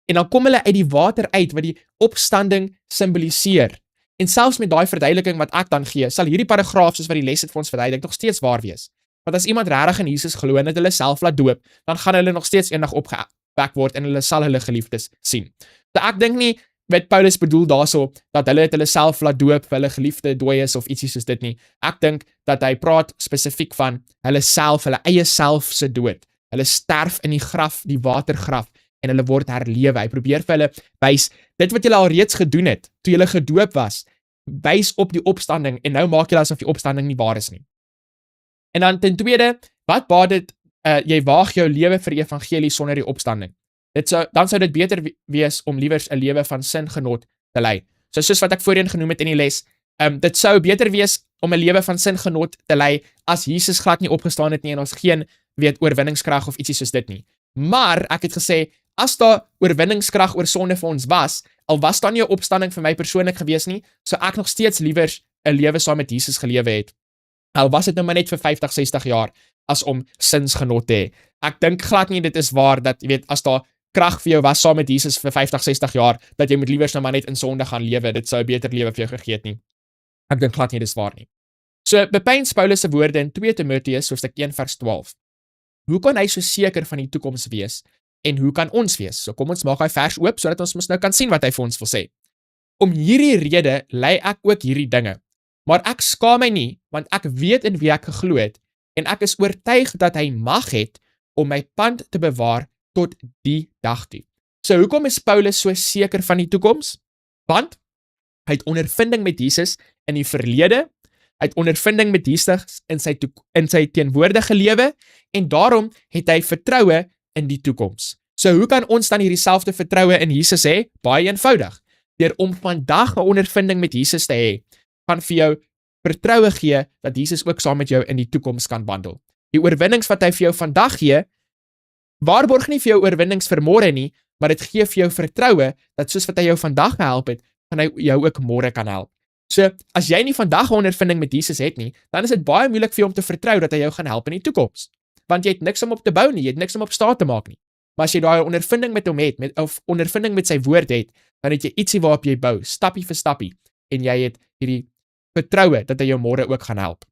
[SPEAKER 1] En dan kom hulle uit die water uit, wat die opstanding symboliseer. En selfs met daai verduideliking wat ek dan gee, sal hierdie paragraaf, soos wat die les het vir ons verduidelik, nog steeds waar wees. Want as iemand regtig in Jesus glo en dat hulle self laat doop, dan gaan hulle nog steeds eendag opgewek word en hulle sal hulle geliefdes sien. So ek dink nie, wat Paulus bedoel daarso, dat hulle het hulle self laat doop vir hulle geliefde dooies of ietsie soos dit nie. Ek dink dat hy praat spesifiek van hulle self, hulle eie self se dood. Hulle sterf in die graf, die watergraf, en hulle word herlewe. Hy probeer vir hulle wys, dit wat julle al reeds gedoen het, toe julle gedoop was, wys op die opstanding, en nou maak julle asof die opstanding nie waar is nie. En dan ten tweede, wat baat dit, jy waag jou lewe vir die evangelie sonder die opstanding? Dan sou dit beter wees om liewers 'n lewe van singenot te lei. So soos wat ek voorheen genoem het in die les, dit sou beter wees om 'n lewe van singenot te lei, as Jesus glad nie opgestaan het nie, en ons geen, oorwinningskrag of ietsie soos dit nie. Maar ek het gesê, as daar oorwinningskrag oor sonde vir ons was, al was daar nie 'n opstanding vir my persoonlik gewees nie, so ek nog steeds liewer 'n lewe saam met Jesus gelewe het. Al was dit nou maar net vir 50, 60 jaar, as om sinsgenot te hê. Ek dink glad nie dit is waar dat, jy weet, as daar krag vir jou was saam met Jesus vir 50, 60 jaar, dat jy moet liewer nou maar net in sonde gaan lewe, dit sou 'n beter lewe vir jou gegee het nie. Ek dink glad nie dis waar nie. So bepeins Paulus se woorde in 2 Timoteus hoofstuk 1 vers 12. Hoe kan hy so seker van die toekoms wees en hoe kan ons wees? So kom ons maak hy vers oop sodat ons mos nou kan sien wat hy vir ons wil sê. Om hierdie rede lei ek ook hierdie dinge, maar ek skaam my nie, want ek weet in wie ek geglo het en ek is oortuig dat hy mag het om my pand te bewaar tot die dag toe. So hoekom is Paulus so seker van die toekoms? Want hy het ondervinding met Jesus in die verlede, hy het ondervinding met Jesus in sy teenwoordige lewe en daarom het hy vertroue in die toekoms. So hoe kan ons dan hierdie selfde vertroue in Jesus hê? Baie eenvoudig. Deur om vandag 'n ondervinding met Jesus te hê, gaan vir jou vertroue gee dat Jesus ook saam met jou in die toekoms kan wandel. Die oorwinnings wat hy vir jou vandag gee, waarborg nie vir jou oorwinnings vir môre nie, maar dit gee vir jou vertroue dat soos wat hy jou vandag gehelp het, gaan hy jou ook môre kan help. So, as jy nie vandag 'n ondervinding met Jesus het nie, dan is dit baie moeilik vir jou om te vertrou dat hy jou gaan help in die toekoms. Want jy het niks om op te bou nie, jy het niks om op staat te maak nie. Maar as jy daai ondervinding met hom het, of ondervinding met sy woord het, dan het jy ietsie waarop jy bou, stappie vir stappie, en jy het hierdie vertroue dat hy jou môre ook gaan help.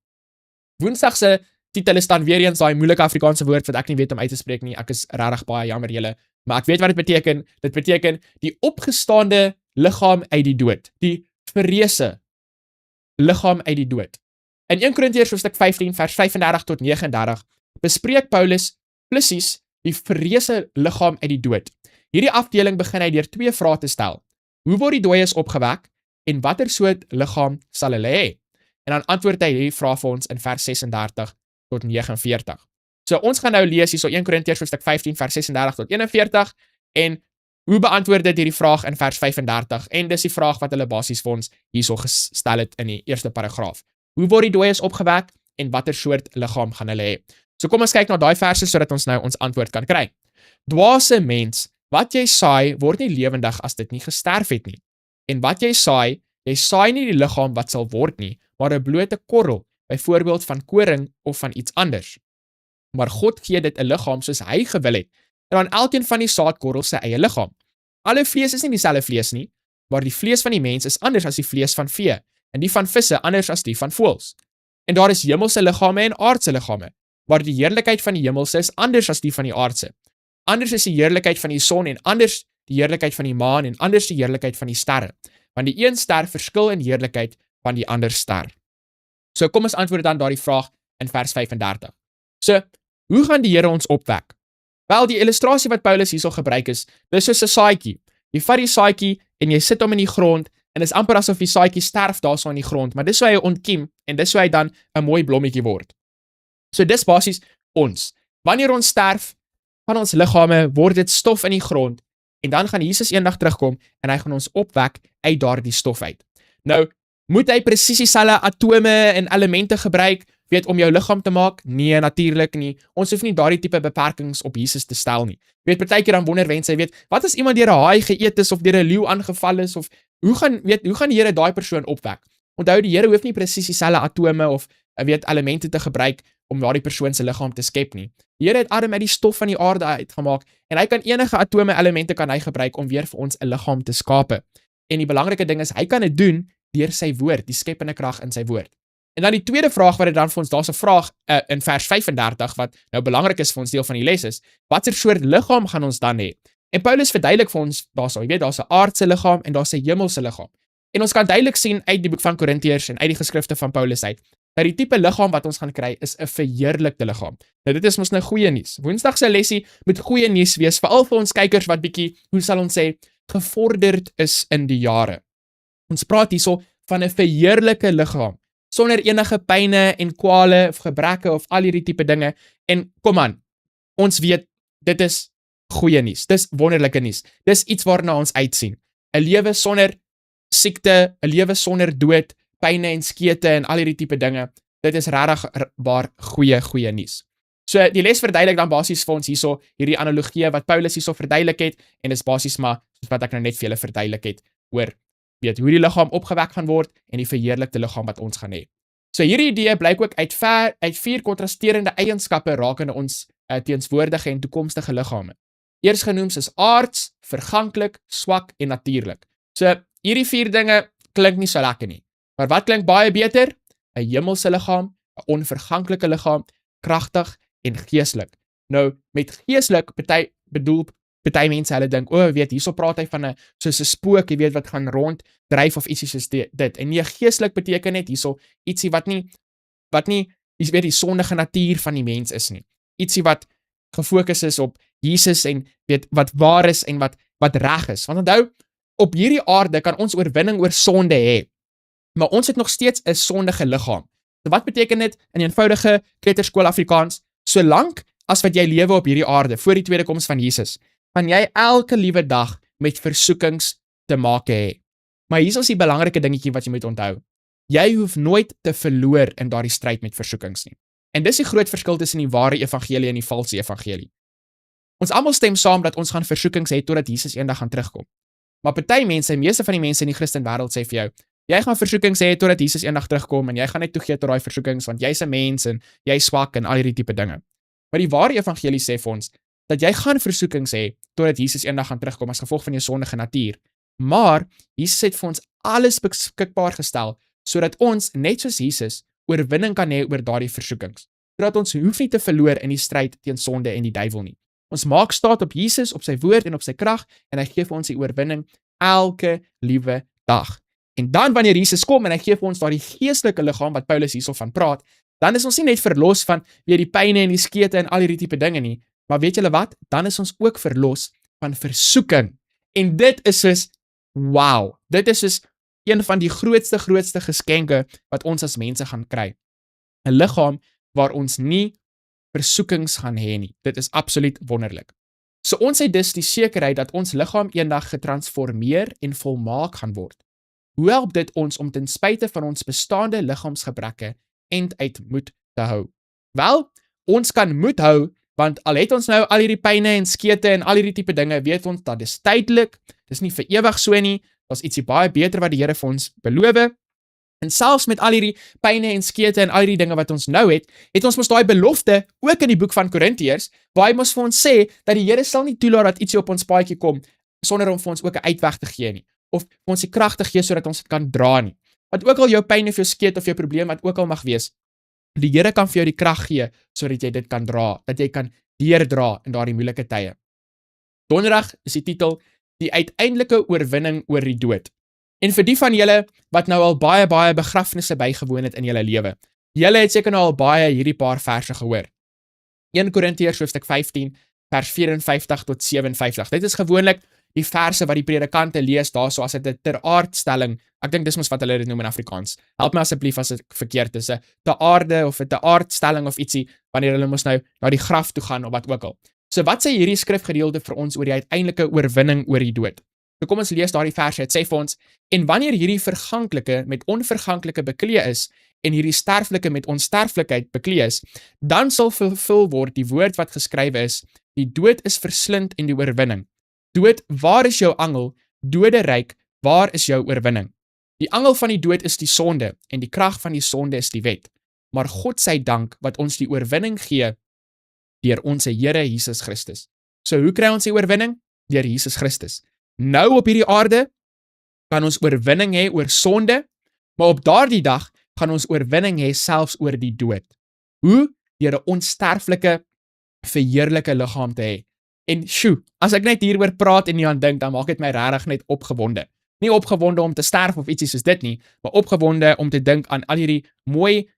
[SPEAKER 1] Woensdag se titel is dan weer eens daai moeilike Afrikaanse woord wat ek nie weet om uit te spreek nie. Ek is regtig baie jammer julle, maar ek weet wat dit beteken. Dit beteken die opgestaande liggaam uit die dood, die verreëse liggaam uit die dood. In 1 Korintiërs hoofstuk 15 vers 35 tot 39 bespreek Paulus presies die verreëse liggaam uit die dood. Hierdie afdeling begin hy deur 2 vrae te stel. Hoe word die dooies opgewek en watter soort liggaam sal hulle hê? En dan antwoord hy hierdie vraag vir ons in vers 36 tot 49. So ons gaan nou lees hierso 1 Korintiërs hoofstuk 15 vers 36 tot 41 en hoe beantwoord dit hierdie vraag in vers 35? En dis die vraag wat hulle basies vir ons hierso gestel het in die eerste paragraaf. Hoe word die dooies opgewek en watter soort liggaam gaan hulle hê? So kom ons kyk na daai verse sodat ons nou ons antwoord kan kry. Dwaase mens, wat jy saai word nie lewendig as dit nie gesterf het nie. En wat jy saai nie die liggaam wat sal word nie, maar 'n blote korrel, byvoorbeeld van koring of van iets anders. Maar God gee dit 'n liggaam soos hy gewil het, en aan elkeen van die saadkorrels sy eie liggaam. Alle vlees is nie dieselfde vlees nie, maar die vlees van die mens is anders as die vlees van vee, en die van visse anders as die van voëls. En daar is hemelse liggame en aardse liggame, maar die heerlikheid van die hemelse is anders as die van die aardse. Anders is die heerlikheid van die son en anders die heerlikheid van die maan en anders die heerlikheid van die sterre, want die een ster verskil in heerlikheid van die ander ster. So kom ons antwoord dan daardie vraag in vers 35. So, hoe gaan die Here ons opwek? Wel, die illustrasie wat Paulus hierso gebruik is, dis soos 'n saadjie. Jy vat die saadjie en jy sit hom in die grond en dis amper asof die saadjie sterf daarso in die grond, maar dis hoe hy ontkiem en dis hoe hy dan 'n mooi blommetjie word. So dis basies ons. Wanneer ons sterf, van ons liggame word dit stof in die grond en dan gaan Jesus eendag terugkom en hy gaan ons opwek uit daardie stof uit. Nou, moet hy presies dieselfde atome en elemente gebruik, weet, om jou liggaam te maak? Nee, natuurlik nie. Ons hoef nie daardie tipe beperkings op Jesus te stel nie. Weet, partykeer dan wonder mense, weet, wat as iemand deur 'n haai geëet is of deur 'n leeu aangeval is of hoe gaan die Here daai persoon opwek? Onthou, die Here hoef nie presies dieselfde atome of weet elemente te gebruik om daardie persoon se liggaam te skep nie. Die Here het Adam uit die stof van die aarde uitgemaak en hy kan enige atome elemente kan hy gebruik om weer vir ons 'n liggaam te skape. En die belangrike ding is hy kan dit doen deur sy woord, die skepende krag in sy woord. En dan die tweede vraag wat dit dan vir ons, daar's 'n vraag in vers 35 wat nou belangrik is vir ons deel van die les is, watter soort liggaam gaan ons dan hê? En Paulus verduidelik vir ons daarso, jy weet, daar's 'n aardse liggaam en daar's 'n hemelse liggaam. En ons kan duidelik sien uit die boek van Korintiërs en uit die geskrifte van Paulus uit, dat die tipe liggaam wat ons gaan kry is 'n verheerlikte liggaam. Nou dit is mos nou goeie nuus. Woensdag se lesie moet goeie nuus wees, veral vir ons kykers wat bietjie, hoe sal ons sê, gevorderd is in die jare. Ons praat hierso van 'n verheerlike liggaam, sonder enige pyne en kwale of gebreke of al hierdie tipe dinge. En kom aan, ons weet, dit is goeie nuus, dis wonderlike nuus, dis iets waarna ons uitsien. 'n Lewe sonder siekte, 'n lewe sonder dood, pyne en skete en al hierdie tipe dinge, dit is regtig waar goeie nuus. So die les verduidelik dan basies vir ons hierso hierdie analogie wat Paulus hierso verduidelik het en dis basies maar soos wat ek nou net vir julle verduidelik het oor weet hoe die liggaam opgewek gaan word en die verheerlikte liggaam wat ons gaan hê. So hierdie idee blyk ook uit 4 kontrasterende eienskappe rakende ons teenswoordige en toekomstige liggame. Eers genoem is aards, verganklik, swak en natuurlik. So hierdie 4 dinge klink nie so lekker nie. Maar wat klink baie beter? 'n Hemelse liggaam, 'n onverganklike liggaam, kragtig en geestelik. Nou met geestelik bedoel party mense hulle dink, weet hierso praat hy van 'n soos 'n spook, jy weet wat gaan rond dryf of ietsie soos dit. En nee, geestelik beteken net hierso ietsie wat nie jy weet die sondige natuur van die mens is nie. Ietsie wat gefokus is op Jesus en weet wat waar is en wat reg is. Want onthou, op hierdie aarde kan ons oorwinning oor sonde hê. Maar ons het nog steeds 'n sondige liggaam. So wat beteken dit in eenvoudige kleuterskool Afrikaans? Solank as wat jy lewe op hierdie aarde voor die tweede koms van Jesus, gaan jy elke liewe dag met versoekings te maak hê. Maar hier is die belangrike dingetjie wat jy moet onthou. Jy hoef nooit te verloor in daardie stryd met versoekings nie. En dis die groot verskil tussen die ware evangelie en die valse evangelie. Ons almal stem saam dat ons gaan versoekings hê totdat Jesus eendag gaan terugkom. Maar party mense, meeste van die mense in die Christen wêreld sê vir jou, jy gaan versoekings hê totdat Jesus eendag terugkom en jy gaan net toegee tot daai versoekings want jy's 'n mens en jy's swak en al hierdie tipe dinge. Maar die ware evangelie sê vir ons dat jy gaan versoekings hê totdat Jesus eendag gaan terugkom as gevolg van jou sondige natuur. Maar Jesus het vir ons alles beskikbaar gestel sodat ons net soos Jesus oorwinning kan hê oor daardie versoekings. Sodat ons hoef nie te verloor in die stryd teen sonde en die duiwel nie. Ons maak staat op Jesus, op sy woord en op sy krag en hy gee vir ons die oorwinning elke liewe dag. En dan wanneer Jesus kom en hy gee vir ons daardie geestelike liggaam wat Paulus hierso van praat, dan is ons nie net verlos van weer die pyne en die skete en al hierdie tipe dinge nie, maar weet julle wat? Dan is ons ook verlos van versoeking. En dit is soos wow. Dit is soos een van die grootste geskenke wat ons as mense gaan kry. 'n Liggaam waar ons nie versoekings gaan hê nie. Dit is absoluut wonderlik. So ons het dus die sekerheid dat ons liggaam eendag getransformeer en volmaak gaan word. Hoe help dit ons om ten spyte van ons bestaande liggaamsgebreke end uit moed te hou? Wel, ons kan moed hou, want al het ons nou al hierdie pyne en skete en al hierdie tipe dinge, weet ons dat dis tydelik, dis nie vir ewig so nie, daar's ietsie baie beter wat die Here vir ons beloof. En selfs met al hierdie pyne en skete en al hierdie dinge wat ons nou het ons mos daai belofte ook in die boek van Korintiërs, waar hy mos vir ons sê dat die Here sal nie toelaat dat ietsie op ons paadjie kom sonder om vir ons ook 'n uitweg te gee nie, of vir ons die krag te gee sodat ons dit kan dra nie. Wat ook al jou pyn of jou skeet of jou probleem wat ook al mag wees, die Here kan vir jou die krag gee sodat jy dit kan dra, dat jy kan deurdra in daardie moeilike tye. Donderdag is die titel Die uiteindelike oorwinning oor die dood. En vir die van julle wat nou al baie begrafnisse bygewoon het in julle lewe, julle het seker nou al baie hierdie paar verse gehoor. 1 Korintiërs hoofstuk 15 vers 54 tot 57. Dit is gewoonlik die verse wat die predikante lees daarso as dit 'n teraardstelling. Ek dink dis mos wat hulle dit noem in Afrikaans. Help my asseblief as ek verkeerd is. 'n Te-aarde of 'n te-aardstelling of ietsie wanneer hulle mos nou na die graf toe gaan of wat ook al. So wat sê hierdie skrifgedeelte vir ons oor die uiteindelike oorwinning oor die dood? So kom ons lees daardie verse. Dit sê vir ons: en wanneer hierdie verganklike met onverganklike bekleë is en hierdie sterflike met onsterflikheid bekleë is, dan sal vervul word die woord wat geskrywe is: die dood is verslind in die oorwinning. Dood, waar is jou angel? Doderyk, waar is jou oorwinning? Die angel van die dood is die sonde en die krag van die sonde is die wet. Maar God sy dank wat ons die oorwinning gee deur ons Here Jesus Christus. So hoe kry ons die oorwinning? Deur Jesus Christus. Nou op hierdie aarde kan ons oorwinning hê oor sonde, maar op daardie dag gaan ons oorwinning hê selfs oor die dood. Hoe? Deur 'n onsterflike, verheerlike liggaam te hê. En as ek net hieroor praat en nie aan dink, dan maak dit my regtig net opgewonde. Nie opgewonde om te sterf of ietsie soos dit nie, maar opgewonde om te dink aan al hierdie mooi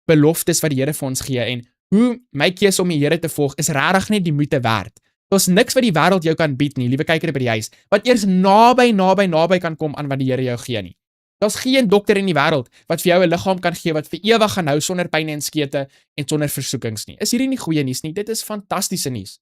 [SPEAKER 1] beloftes wat die Here vir ons gee en hoe my keuse om die Here te volg is regtig net die moeite werd. Daar's niks wat die wêreld jou kan bied nie, liewe kyker by die huis, wat eers naby kan kom aan wat die Here jou gee nie. Daar's geen dokter in die wêreld wat vir jou 'n liggaam kan gee wat vir ewig gaan hou sonder pyn en skete en sonder versoekings nie. Is hierdie nie goeie nuus nie? Dit is fantastiese nuus.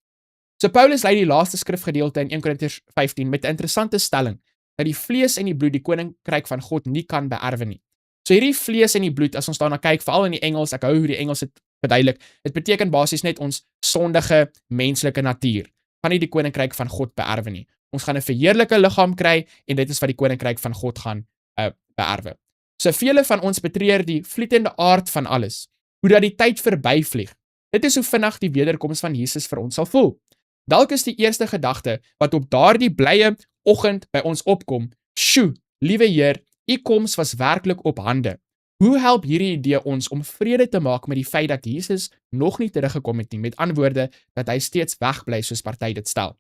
[SPEAKER 1] So Paulus lei die laaste skrifgedeelte in 1 Korintiërs 15 met 'n interessante stelling dat die vlees en die bloed die koninkryk van God nie kan beerwe nie. So hierdie vlees en die bloed, as ons daarna kyk, veral in die Engels, ek hou hoe die Engels dit verduidelik. Dit beteken basies net ons sondige menslike natuur gaan nie die koninkryk van God beerwe nie. Ons gaan 'n verheerlike liggaam kry en dit is wat die koninkryk van God gaan beerwe. So vele van ons betreur die vlietende aard van alles, hoe dat die tyd verbyvlieg. Dit is hoe vinnig die wederkoms van Jesus vir ons sal voel. Dalk is die eerste gedagte wat op daardie blye oggend by ons opkom, "Sjoe, liewe Heer, u koms was werklik op hande." Hoe help hierdie idee ons om vrede te maak met die feit dat Jesus nog nie teruggekom het nie, met ander woorde dat hy steeds wegbly soos party dit stel?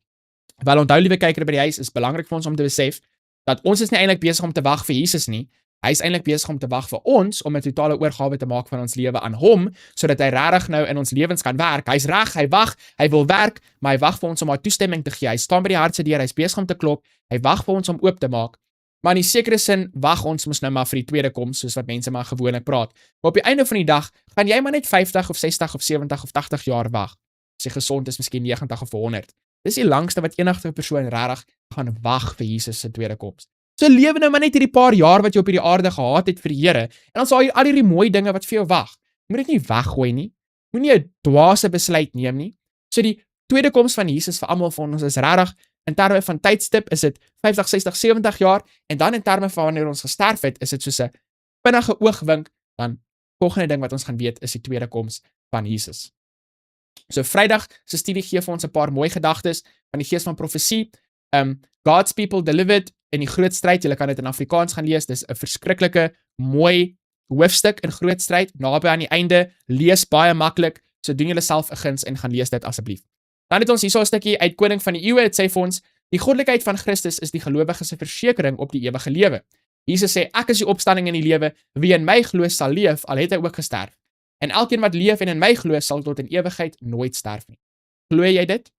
[SPEAKER 1] Wel onthou, liewe kyker by die huis, is belangrik vir ons om te besef dat ons is nie eintlik besig om te wag vir Jesus nie. Hy is eintlik besig om te wag vir ons om 'n totale oorgawe te maak van ons lewe aan hom, sodat hy regtig nou in ons lewens kan werk. Hy's reg, hy wag, hy wil werk, maar hy wag vir ons om haar toestemming te gee. Hy staan by die hart se deur, hy's besig om te klop. Hy wag vir ons om oop te maak. Maar in die sekere sin wag ons mos nou maar vir die tweede koms, soos wat mense maar gewoonlik praat. Maar op die einde van die dag gaan jy maar net 50 of 60 of 70 of 80 jaar wag. As jy gesond is, miskien 90 of 100. Dis die langste wat enige persoon regtig gaan wag vir Jesus se tweede koms. So lewe nou maar net hierdie paar jaar wat jy op hierdie aarde gehad het vir die Here, en dan sal jy al hierdie mooi dinge wat vir jou wag. Moet dit nie weggooi nie. Moenie 'n dwaase besluit neem nie. So die tweede koms van Jesus vir almal van ons is regtig in terme van tydstip is dit 50, 60, 70 jaar, en dan in terme van wanneer ons gesterf het, is dit soos 'n vinnige oogwink. Dan volgende ding wat ons gaan weet is die tweede koms van Jesus. So Vrydag se studie gee vir ons 'n paar mooi gedagtes van die gees van profesie. God's people delivered in die groot stryd. Julle kan dit in Afrikaans gaan lees. Dis 'n verskriklike mooi hoofstuk in groot stryd, naby aan die einde. Lees baie maklik. So doen julle self 'n guns en gaan lees dit asseblief. Dan het ons hierso 'n stukkie uit Koning van die Eeue. Dit sê vir ons: die goddelikheid van Christus is die gelowiges se versekering op die ewige lewe. Jesus sê: ek is die opstanding en die lewe. Wie in my glo sal leef, al het hy ook gesterf. En elkeen wat leef en in my glo, sal tot in ewigheid nooit sterf nie. Glo jy dit?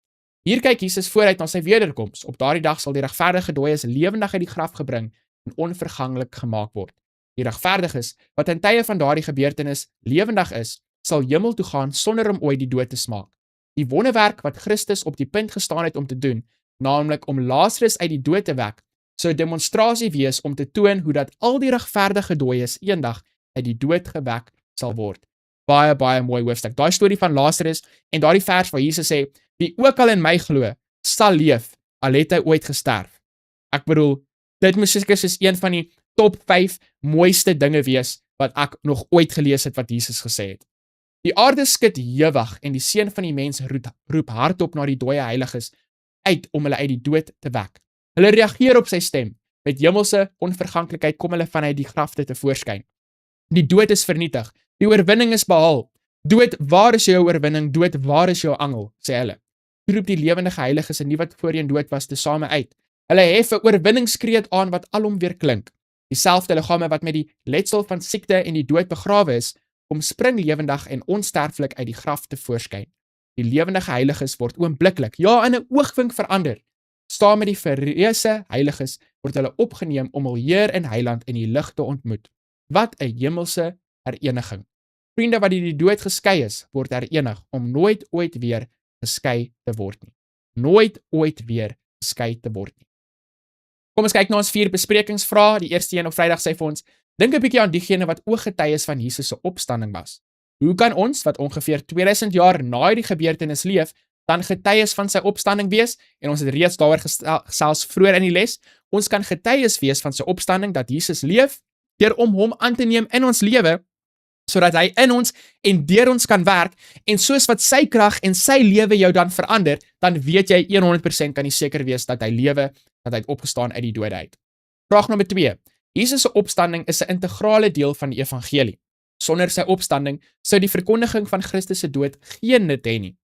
[SPEAKER 1] Hier kyk Jesus vooruit na sy wederkoms. Op daardie dag sal die regverdige dooies lewendig uit die graf gebring en onverganglik gemaak word. Die regverdiges wat in tye van daardie gebeurtenis lewendig is, sal hemel toe gaan sonder om ooit die dood te smaak. Die wonderwerk wat Christus op die punt gestaan het om te doen, naamlik om Lazarus uit die dood te wek, sou 'n demonstrasie wees om te toon hoe dat al die regverdige dooies eendag uit die dood gewek sal word. Baie mooi hoofstuk. Daai storie van Lazarus en daardie vers waar Jesus sê: wie ook al in my glo, sal leef, al het hy ooit gesterf. Ek bedoel, dit moet seker soos een van die top 5 mooiste dinge wees wat ek nog ooit gelees het wat Jesus gesê het. Die aarde skud hewig en die seun van die mens roep hardop na die dooie heiliges uit om hulle uit die dood te wek. Hulle reageer op sy stem. Met hemelse onverganklikheid kom hulle vanuit die grafte te voorskyn. Die dood is vernietig. Die oorwinning is behaal. Dood, waar is jou oorwinning? Dood, waar is jou angel? Sê hulle. Roep die lewendige heiliges en die wat voorheen dood was tesame uit. Hulle hef 'n oorwinningskreet aan wat alom weer klink. Dieselfde liggame wat met die letsel van siekte en die dood begrawe is, kom spring lewendig en onsterflik uit die graf te voorskyn. Die lewendige heiliges word oombliklik, ja in 'n oogwink verander. Saam met die verreëse heiliges word hulle opgeneem om hul Heer en Heiland in die lig te ontmoet. Wat 'n hemelse hereniging. Vriende wat die dood geskei is, word herenig om nooit ooit weer geskei te word nie. Nooit ooit weer geskei te word nie. Kom ons kyk na ons 4 besprekingsvrae. Die eerste een op Vrydag sê vir ons: dink 'n bietjie aan diegene wat ooggetuies van Jesus se opstanding was. Hoe kan ons wat ongeveer 2000 jaar na die gebeurtenis leef, dan getuies van sy opstanding wees? En ons het reeds daaroor gesels vroeër in die les. Ons kan getuies wees van sy opstanding dat Jesus leef deur om hom aan te neem in ons lewe, sodat hy in ons en deur ons kan werk, en soos wat sy krag en sy lewe jou dan verander, dan weet jy 100% kan jy seker wees dat hy lewe, dat hy het opgestaan uit die dode uit. Vraag nommer 2. Jesus se opstanding is 'n integrale deel van die evangelie. Sonder sy opstanding sou die verkondiging van Christus se dood geen nut hê nie.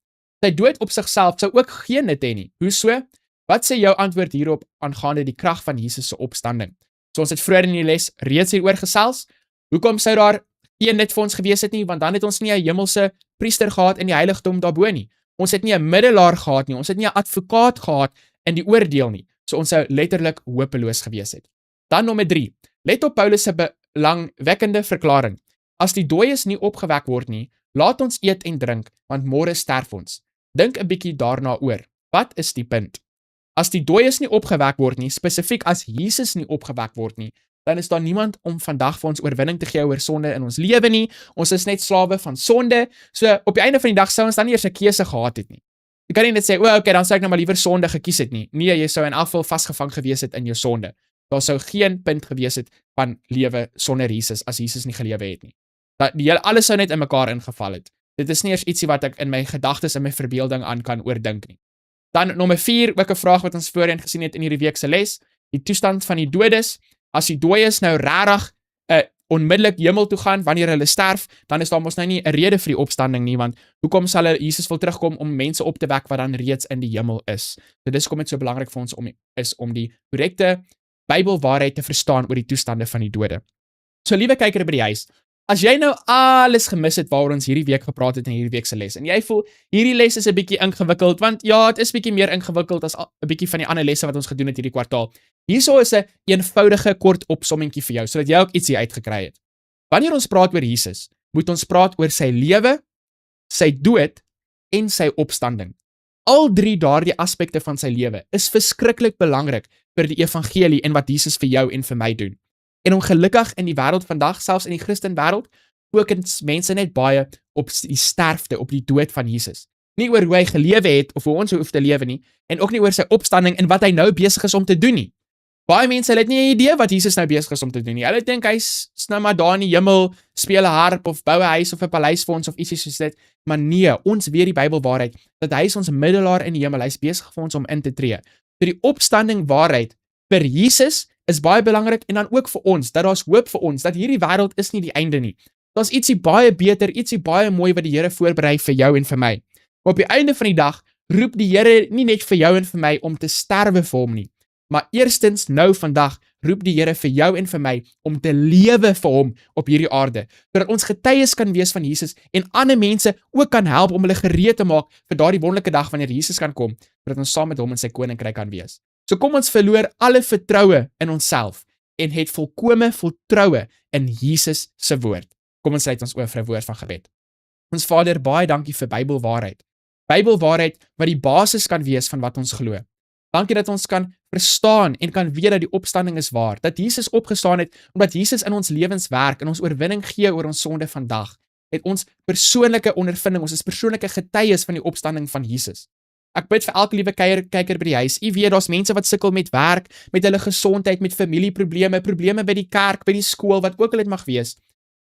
[SPEAKER 1] Sy dood op sigself sou ook geen nut hê nie. Hoe so? Wat sê jou antwoord hierop aangaande die krag van Jesus se opstanding? So ons het vroeër in die les reeds hieroor gesels. Hoekom sou daar geen nut vir ons gewees het nie? Want dan het ons nie 'n hemelse priester gehad in die heiligdom daarbo nie. Ons het nie 'n middelaar gehad nie. Ons het nie 'n advokaat gehad in die oordeel nie. So ons sou letterlik hopeloos gewees het. Dan nommer 3. Let op Paulus se belangwekkende verklaring. As die dooies nie opgewek word nie, laat ons eet en drink, want môre sterf ons. Dink 'n bietjie daarna oor. Wat is die punt? As die dooies nie opgewek word nie, spesifiek as Jesus nie opgewek word nie, dan is daar niemand om vandag vir ons oorwinning te gee oor sonde in ons lewe nie. Ons is net slawe van sonde. So op die einde van die dag sou ons dan nie eers 'n keuse gehad het nie. Jy kan nie net sê, okay, dan sou ek nou maar liewer sonde gekies het nie. Nee, jy sou in elk geval vasgevang gewees het in jou sonde. Daar sou geen punt gewees het van lewe sonder Jesus as Jesus nie gelewe het nie. Alles sou net in mekaar ingeval het. Dit is nie eers ietsie wat ek in my gedagtes en my verbeelding aan kan oordink nie. Dan nommer 4, ook 'n vraag wat ons voorheen gesien het in hierdie week se les, die toestand van die doodes. As die dooies nou regtig onmiddellik hemel toe gaan wanneer hulle sterf, dan is daar mos nou nie 'n rede vir die opstanding nie, want hoekom sal Jesus wil terugkom om mense op te wek wat dan reeds in die hemel is? So dis kom dit so belangrik vir ons om die korrekte Bybelwaarheid te verstaan oor die toestande van die dode. So liewe kyker by die huis, as jy nou alles gemis het waaroor ons hierdie week gepraat het in hierdie week se les, en jy voel hierdie les is 'n bietjie ingewikkeld, want ja, dit is bietjie meer ingewikkeld as 'n bietjie van die ander lesse wat ons gedoen het hierdie kwartaal. Hierso is 'n eenvoudige kort opsommingkie vir jou, sodat jy ook ietsie uitgekry het. Wanneer ons praat oor Jesus, moet ons praat oor sy lewe, sy dood en sy opstanding. Al 3 daardie aspekte van sy lewe is verskriklik belangrik vir die evangelie en wat Jesus vir jou en vir my doen. En ongelukkig in die wêreld vandag, selfs in die Christen wêreld, fokus mense net baie op die sterfte, op die dood van Jesus. Nie oor hoe hy gelewe het of hoe ons hoef te lewe nie, en ook nie oor sy opstanding en wat hy nou besig is om te doen nie. Baie mense het nie 'n idee wat Jesus nou besig is om te doen nie. Hulle dink hy's nou maar daar in die hemel, speel 'n harp of bou 'n huis of 'n paleis vir ons of ietsie soos dit. Maar nee, ons weet die Bybelwaarheid dat hy is ons middelaar in die hemel. Hy's besig vir ons om in te tree. So die opstanding waarheid vir Jesus is baie belangrik en dan ook vir ons, dat daar's hoop vir ons, dat hierdie wêreld is nie die einde nie. Daar's ietsie baie beter, ietsie baie mooi wat die Here voorberei vir jou en vir my. Maar op die einde van die dag roep die Here nie net vir jou en vir my om te sterwe vir hom nie, maar eerstens nou vandag roep die Here vir jou en vir my om te lewe vir hom op hierdie aarde, sodat ons getuies kan wees van Jesus en ander mense ook kan help om hulle gereed te maak vir daardie wonderlike dag wanneer Jesus kan kom, sodat ons saam met hom in sy koninkryk kan wees. So kom ons verloor alle vertroue in onsself en het volkome vertroue in Jesus se woord. Kom ons sluit ons oor vir 'n woord van gebed. Ons Vader, baie dankie vir Bybelwaarheid. Bybelwaarheid wat die basis kan wees van wat ons glo. Dankie dat ons kan verstaan en kan weet dat die opstanding is waar, dat Jesus opgestaan het, omdat Jesus in ons lewens werk en ons oorwinning gee oor ons sonde vandag. Het ons persoonlike ondervinding, ons is persoonlike getuies van die opstanding van Jesus. Ek bid vir elke liewe kyker by die huis. U weet, daar's mense wat sukkel met werk, met hulle gesondheid, met familieprobleme, probleme by die kerk, by die skool, wat ook al dit mag wees.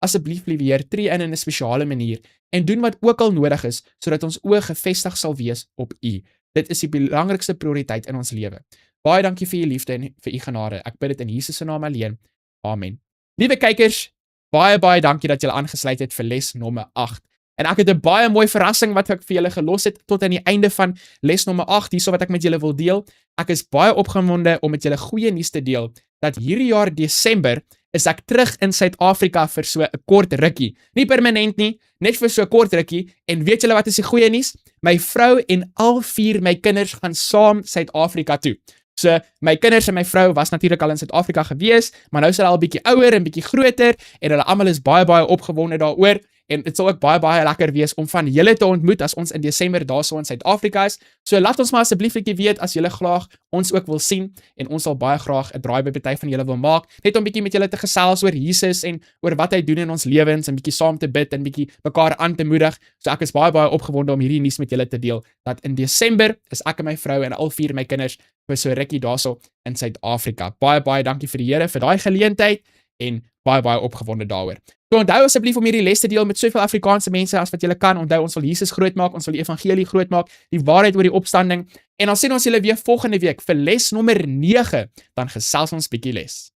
[SPEAKER 1] Asseblief, liewe Heer, tree in 'n spesiale manier en doen wat ook al nodig is, sodat ons oë gefestig sal wees op U. Dit is die belangrikste prioriteit in ons lewe. Baie dankie vir U liefde en vir U genade. Ek bid dit in Jesus se naam alleen. Amen. Liewe kykers, baie dankie dat julle aangesluit het vir les nommer 8. En ek het 'n baie mooi verrassing wat ek vir julle gelos het tot aan die einde van les nommer 8, hierso wat ek met julle wil deel. Ek is baie opgewonde om met julle goeie nuus te deel, dat hierdie jaar Desember is ek terug in Suid-Afrika vir so 'n kort rukkie. Nie permanent nie, net vir so 'n kort rukkie. En weet julle wat is die goeie nuus? My vrou en al 4 my kinders gaan saam Suid-Afrika toe. So, my kinders en my vrou was natuurlik al in Suid-Afrika gewees, maar nou is hulle al 'n bietjie ouer en bietjie groter en hulle almal is baie opgewonde daaroor. En dit sal ook baie lekker wees om van julle te ontmoet as ons in Desember daarso in Suid-Afrika is. So laat ons maar asseblief netjie weet as julle graag ons ook wil sien en ons sal baie graag 'n draai by party van julle wil maak, net om bietjie met julle te gesels oor Jesus en oor wat hy doen in ons lewens en bietjie saam te bid en bietjie mekaar aan te moedig. So ek is baie opgewonde om hierdie nuus met julle te deel, dat in Desember is ek en my vrou en al 4 my kinders vir so rukkie daarso in Suid-Afrika. Baie dankie vir die Here vir daai geleentheid en baie opgewonde daaroor. So onthou asseblief om hierdie les te deel met soveel Afrikaanse mense as wat julle kan. Onthou, ons wil Jesus groot maak, ons wil die evangelie groot maak, die waarheid oor die opstanding. En dan sien ons julle weer volgende week vir les nommer 9, dan gesels ons bietjie les.